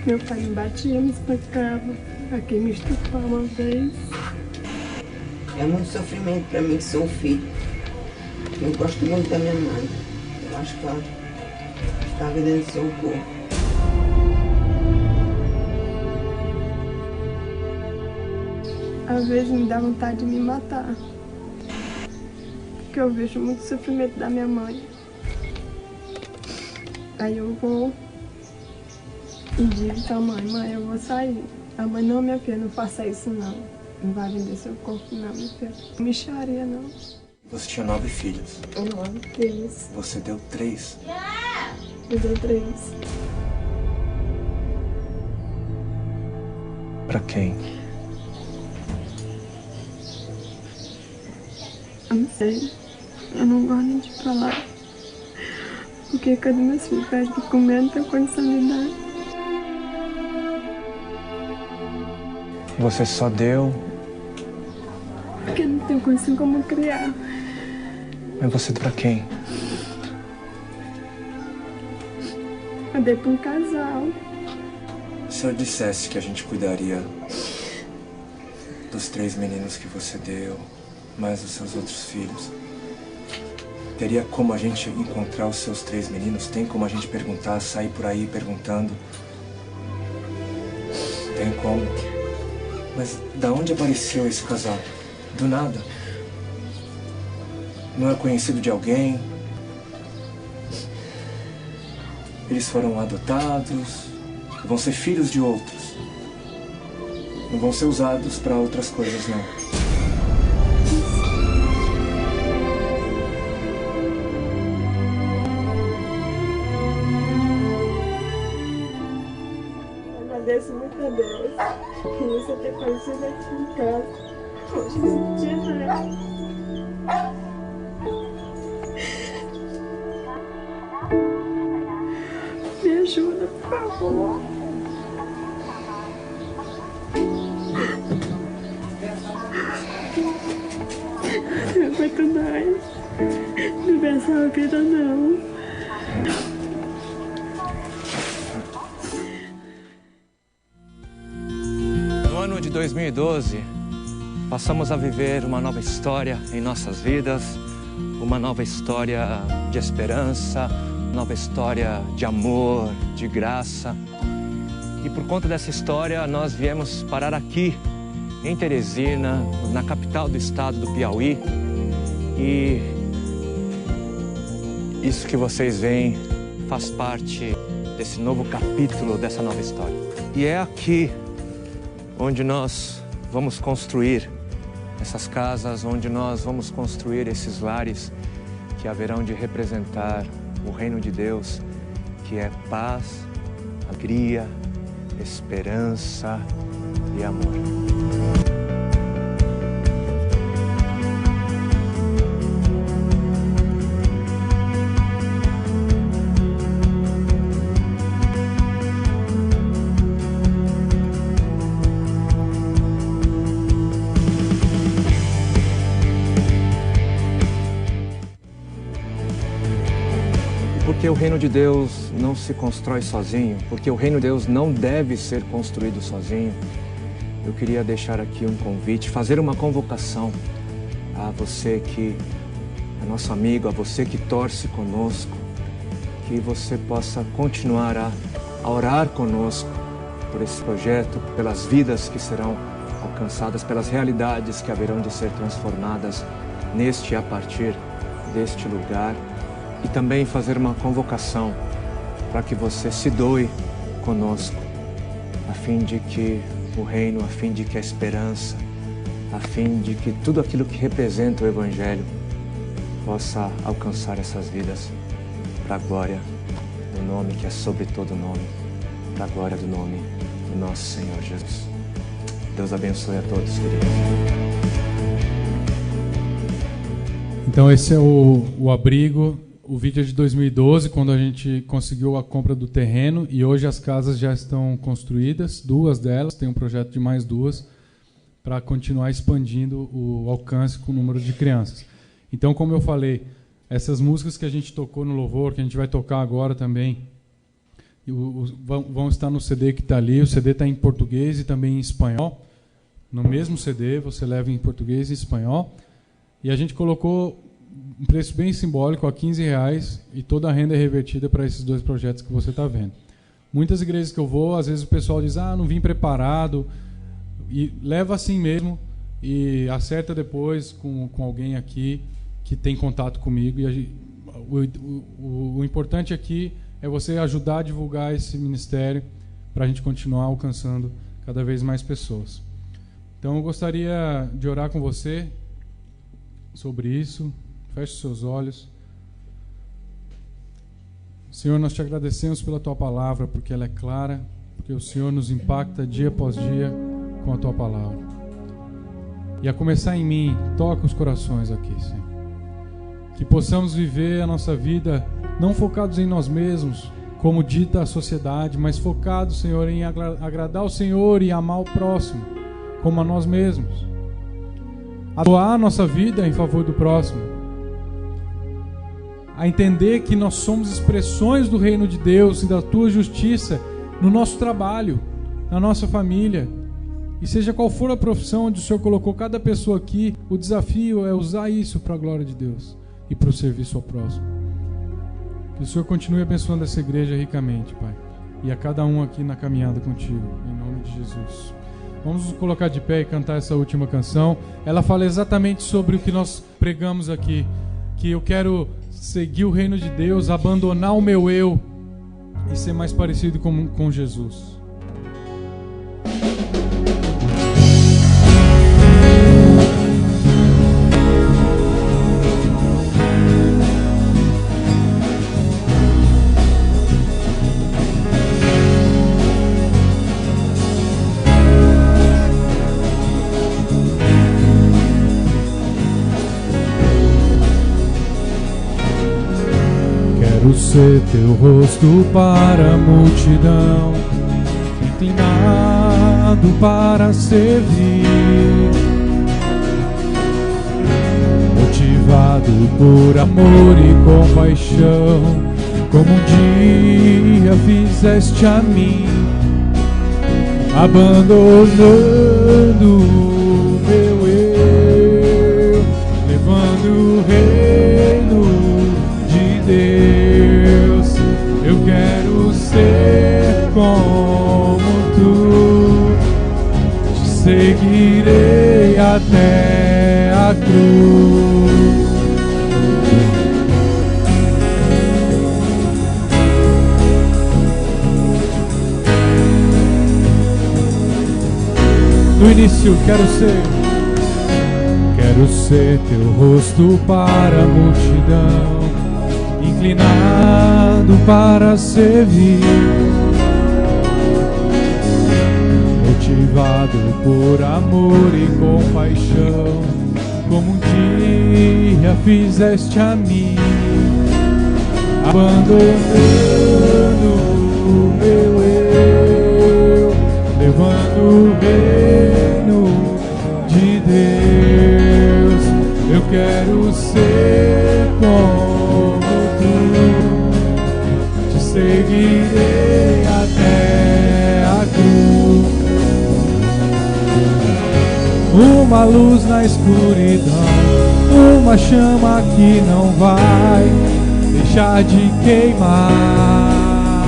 Meu pai me batia, me espancava. Aqui me estupava uma vez. É muito sofrimento para mim que sou um filho. Eu gosto muito da minha mãe. Eu acho que ela está vendendo seu corpo. Às vezes me dá vontade de me matar. Porque eu vejo muito sofrimento da minha mãe. Aí eu vou e digo pra mãe, eu vou sair. A mãe, não, minha filha, não faça isso não. Não vai vender seu corpo não, minha filha. Não mexaria não. Você tinha 9 filhos. 9 filhos. Você deu 3. Eu dei 3. Pra quem? Eu não sei. Eu não gosto nem de falar. Porque cada meus filhos pede de comer, não tem condição de dar. Você só deu... Porque não tem condição como criar. Mas você deu pra quem? Eu dei pra um casal. Se eu dissesse que a gente cuidaria dos 3 meninos que você deu, mais os seus outros filhos, teria como a gente encontrar os seus 3 meninos? Tem como a gente perguntar, sair por aí perguntando? Tem como. Mas da onde apareceu esse casal? Do nada. Não é conhecido de alguém? Eles foram adotados? Vão ser filhos de outros? Não vão ser usados para outras coisas, não. Agradeço muito a Deus por você ter aparecido aqui em casa. Hoje não tinha nada. Me ajuda, por favor. Eu não aguento mais. Não vai essa vida, não. No ano de 2012, passamos a viver uma nova história em nossas vidas, uma nova história de esperança, nova história de amor, de graça. E por conta dessa história, nós viemos parar aqui, em Teresina, na capital do estado do Piauí. E isso que vocês veem faz parte desse novo capítulo, dessa nova história. E é aqui onde nós vamos construir essas casas, onde nós vamos construir esses lares que haverão de representar o reino de Deus, que é paz, alegria, esperança e amor. porque o reino de Deus não se constrói sozinho, porque o reino de Deus não deve ser construído sozinho, eu queria deixar aqui um convite, fazer uma convocação a você que é nosso amigo, a você que torce conosco, que você possa continuar a orar conosco por esse projeto, pelas vidas que serão alcançadas, pelas realidades que haverão de ser transformadas neste e a partir deste lugar, e também fazer uma convocação para que você se doe conosco, a fim de que o reino, a fim de que a esperança, a fim de que tudo aquilo que representa o Evangelho possa alcançar essas vidas para a glória do nome que é sobre todo nome, para a glória do nome do nosso Senhor Jesus. Deus abençoe a todos, queridos. Então esse é o abrigo. O vídeo é de 2012, quando a gente conseguiu a compra do terreno, e hoje as casas já estão construídas, 2 delas, tem um projeto de mais 2, para continuar expandindo o alcance com o número de crianças. Então, como eu falei, essas músicas que a gente tocou no louvor, que a gente vai tocar agora também, vão estar no CD que está ali. O CD está em português e também em espanhol. No mesmo CD, você leva em português e espanhol. E a gente colocou um preço bem simbólico, a R$15, e toda a renda é revertida para esses 2 projetos que você está vendo. Muitas igrejas que eu vou, às vezes o pessoal diz, não vim preparado, e leva assim mesmo, e acerta depois com alguém aqui que tem contato comigo. E o importante aqui é você ajudar a divulgar esse ministério para a gente continuar alcançando cada vez mais pessoas. Então eu gostaria de orar com você sobre isso. Feche os seus olhos. Senhor, nós te agradecemos pela tua palavra, porque ela é clara, porque o Senhor nos impacta dia após dia com a tua palavra. E a começar em mim, toca os corações aqui, Senhor. Que possamos viver a nossa vida não focados em nós mesmos, como dita a sociedade, mas focados, Senhor, em agradar o Senhor e amar o próximo, como a nós mesmos. A doar a nossa vida em favor do próximo. A entender que nós somos expressões do reino de Deus e da tua justiça no nosso trabalho, na nossa família. E seja qual for a profissão onde o Senhor colocou cada pessoa aqui, o desafio é usar isso para a glória de Deus e para o serviço ao próximo. Que o Senhor continue abençoando essa igreja ricamente, Pai, e a cada um aqui na caminhada contigo, em nome de Jesus. Vamos nos colocar de pé e cantar essa última canção. Ela fala exatamente sobre o que nós pregamos aqui, que eu quero seguir o reino de Deus, abandonar o meu eu e ser mais parecido com Jesus. Quero ser teu rosto para a multidão, inclinado para servir, motivado por amor e compaixão, como um dia fizeste a mim, abandonando o meu eu, levando o reino de Deus. Eu quero ser como tu, te seguirei até a cruz. No início, quero ser teu rosto para a multidão, inclinado para servir, motivado por amor e compaixão, como um dia fizeste a mim, abandonando o meu eu, levando o reino de Deus. Eu quero ser como tu, uma luz na escuridão, uma chama que não vai deixar de queimar.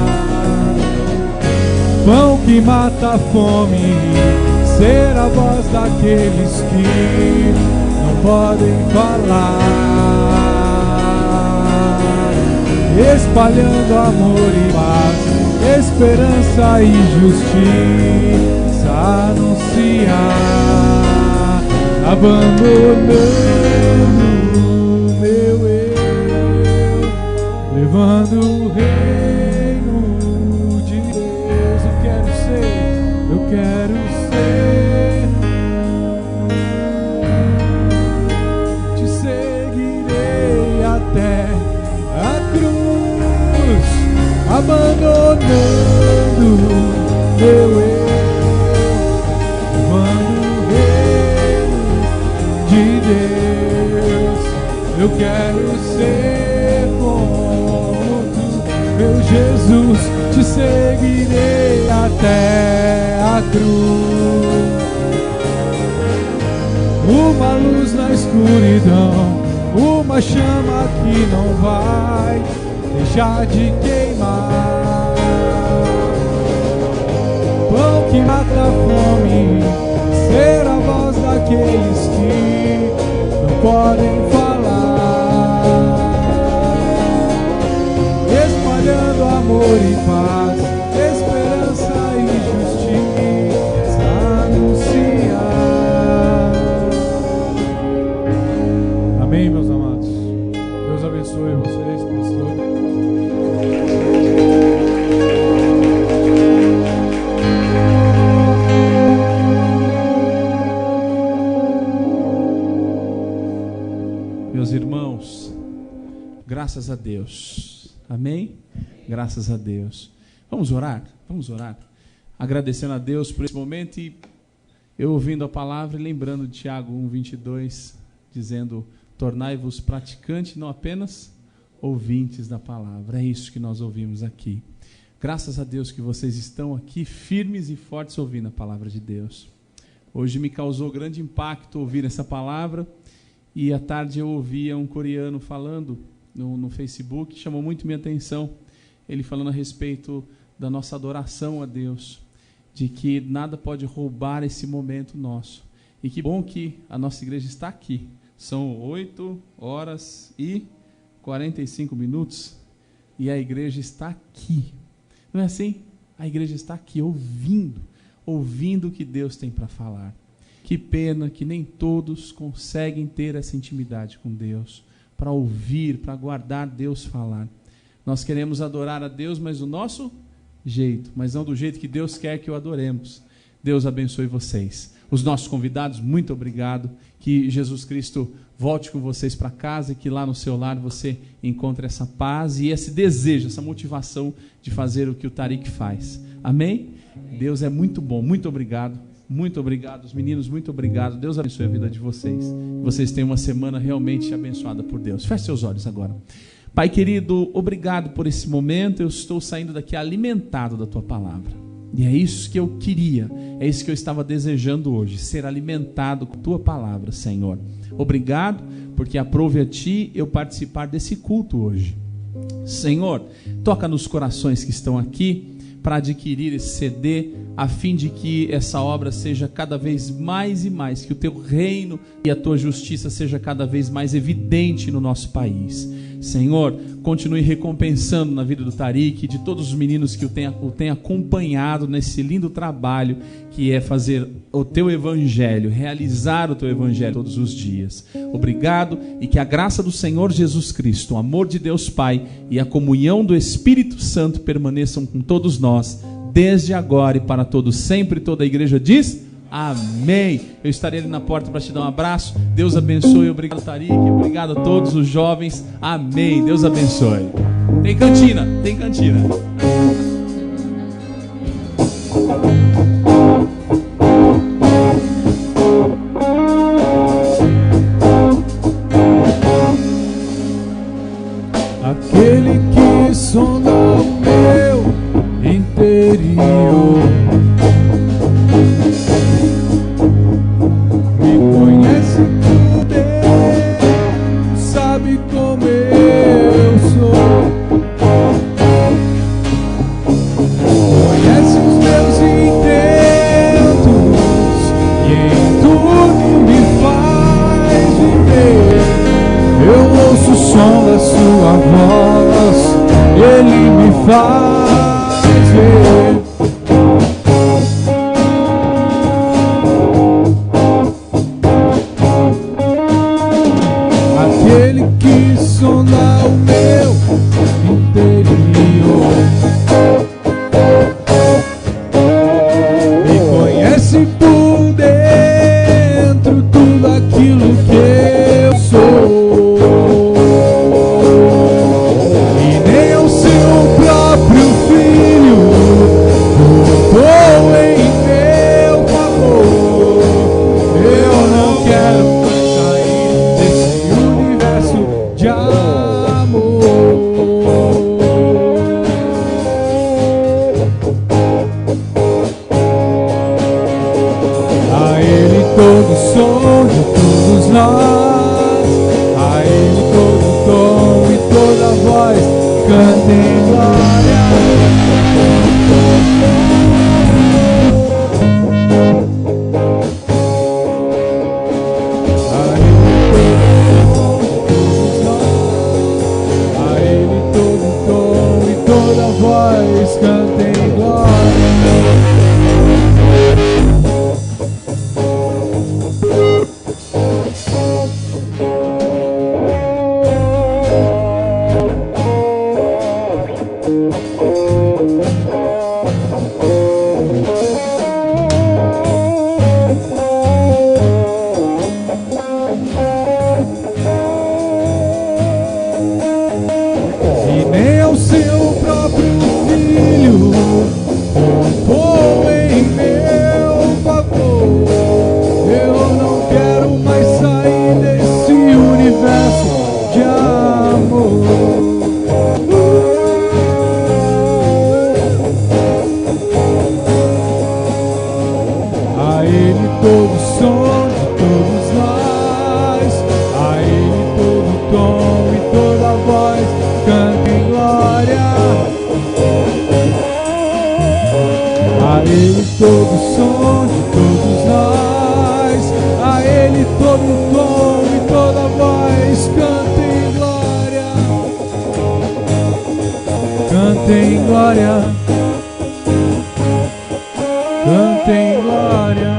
Pão que mata a fome, ser a voz daqueles que não podem falar, espalhando amor e paz, esperança e justiça, anunciar, abandonando meu eu, levando o reino de Deus. Eu quero ser, te seguirei até a cruz, abandonando meu eu, levando o reino de Deus. Eu quero ser como tu, meu Jesus, te seguirei até a cruz. Uma luz na escuridão, uma chama que não vai deixar de queimar. Pão que mata a fome, ser a voz daqueles que não podem falar, espalhando amor e paz, esperança e justiça, anunciar. Amém, meus amados. Deus abençoe vocês, pastor. Meus irmãos, graças a Deus. Amém? Graças a Deus. Vamos orar? Vamos orar. Agradecendo a Deus por esse momento e eu ouvindo a palavra e lembrando de Tiago 1:22, dizendo: tornai-vos praticantes, não apenas ouvintes da palavra. É isso que nós ouvimos aqui. Graças a Deus que vocês estão aqui firmes e fortes ouvindo a palavra de Deus. Hoje me causou grande impacto ouvir essa palavra e à tarde eu ouvia um coreano falando no Facebook, chamou muito minha atenção. Ele falando a respeito da nossa adoração a Deus, de que nada pode roubar esse momento nosso. E que bom que a nossa igreja está aqui. São 8h45 e a igreja está aqui. Não é assim? A igreja está aqui ouvindo o que Deus tem para falar. Que pena que nem todos conseguem ter essa intimidade com Deus, para ouvir, para guardar Deus falar. Nós queremos adorar a Deus, mas do nosso jeito, mas não do jeito que Deus quer que o adoremos. Deus abençoe vocês. Os nossos convidados, muito obrigado. Que Jesus Cristo volte com vocês para casa e que lá no seu lar você encontre essa paz e esse desejo, essa motivação de fazer o que o Tariq faz. Amém? Deus é muito bom. Muito obrigado. Muito obrigado. Os meninos, muito obrigado. Deus abençoe a vida de vocês. Vocês tenham uma semana realmente abençoada por Deus. Feche seus olhos agora. Pai querido, obrigado por esse momento. Eu estou saindo daqui alimentado da Tua palavra. E é isso que eu queria, é isso que eu estava desejando hoje, ser alimentado com a Tua palavra, Senhor. Obrigado, porque aprove a Ti eu participar desse culto hoje. Senhor, toca nos corações que estão aqui para adquirir esse CD, a fim de que essa obra seja cada vez mais e mais, que o Teu reino e a Tua justiça seja cada vez mais evidente no nosso país. Senhor, continue recompensando na vida do Tariq e de todos os meninos que o tenham acompanhado nesse lindo trabalho que é fazer o Teu Evangelho, realizar o Teu Evangelho todos os dias. Obrigado e que a graça do Senhor Jesus Cristo, o amor de Deus Pai e a comunhão do Espírito Santo permaneçam com todos nós, desde agora e para todos sempre. Toda a igreja diz... Amém. Eu estarei ali na porta para te dar um abraço. Deus abençoe. Obrigado, Tariq. Obrigado a todos os jovens. Amém. Deus abençoe. Tem cantina. Tem cantina. Aquele que sonda o meu interior, me som da sua voz, Ele me faz ver. Aquele que sonda o meu interior, me conhece por dentro, tudo aquilo que eu sou, e nem ao seu próprio filho poupou em meu favor. Eu não quero mais sair desse universo de amor. A Ele todo som de todos nós, a Ele todo tom e toda voz, cantem glória. A Ele todo tom e toda voz, cantem glória. E nem ao seu próprio filho poupou em meu favor. Eu não quero mais sair desse universo de amor. A Ele todo som de todos nós, a Ele todo tom e toda voz, cantem glória. A Ele todo som de todos nós, a Ele todo tom e toda voz, cantem glória. Cantem glória. Cantem glória.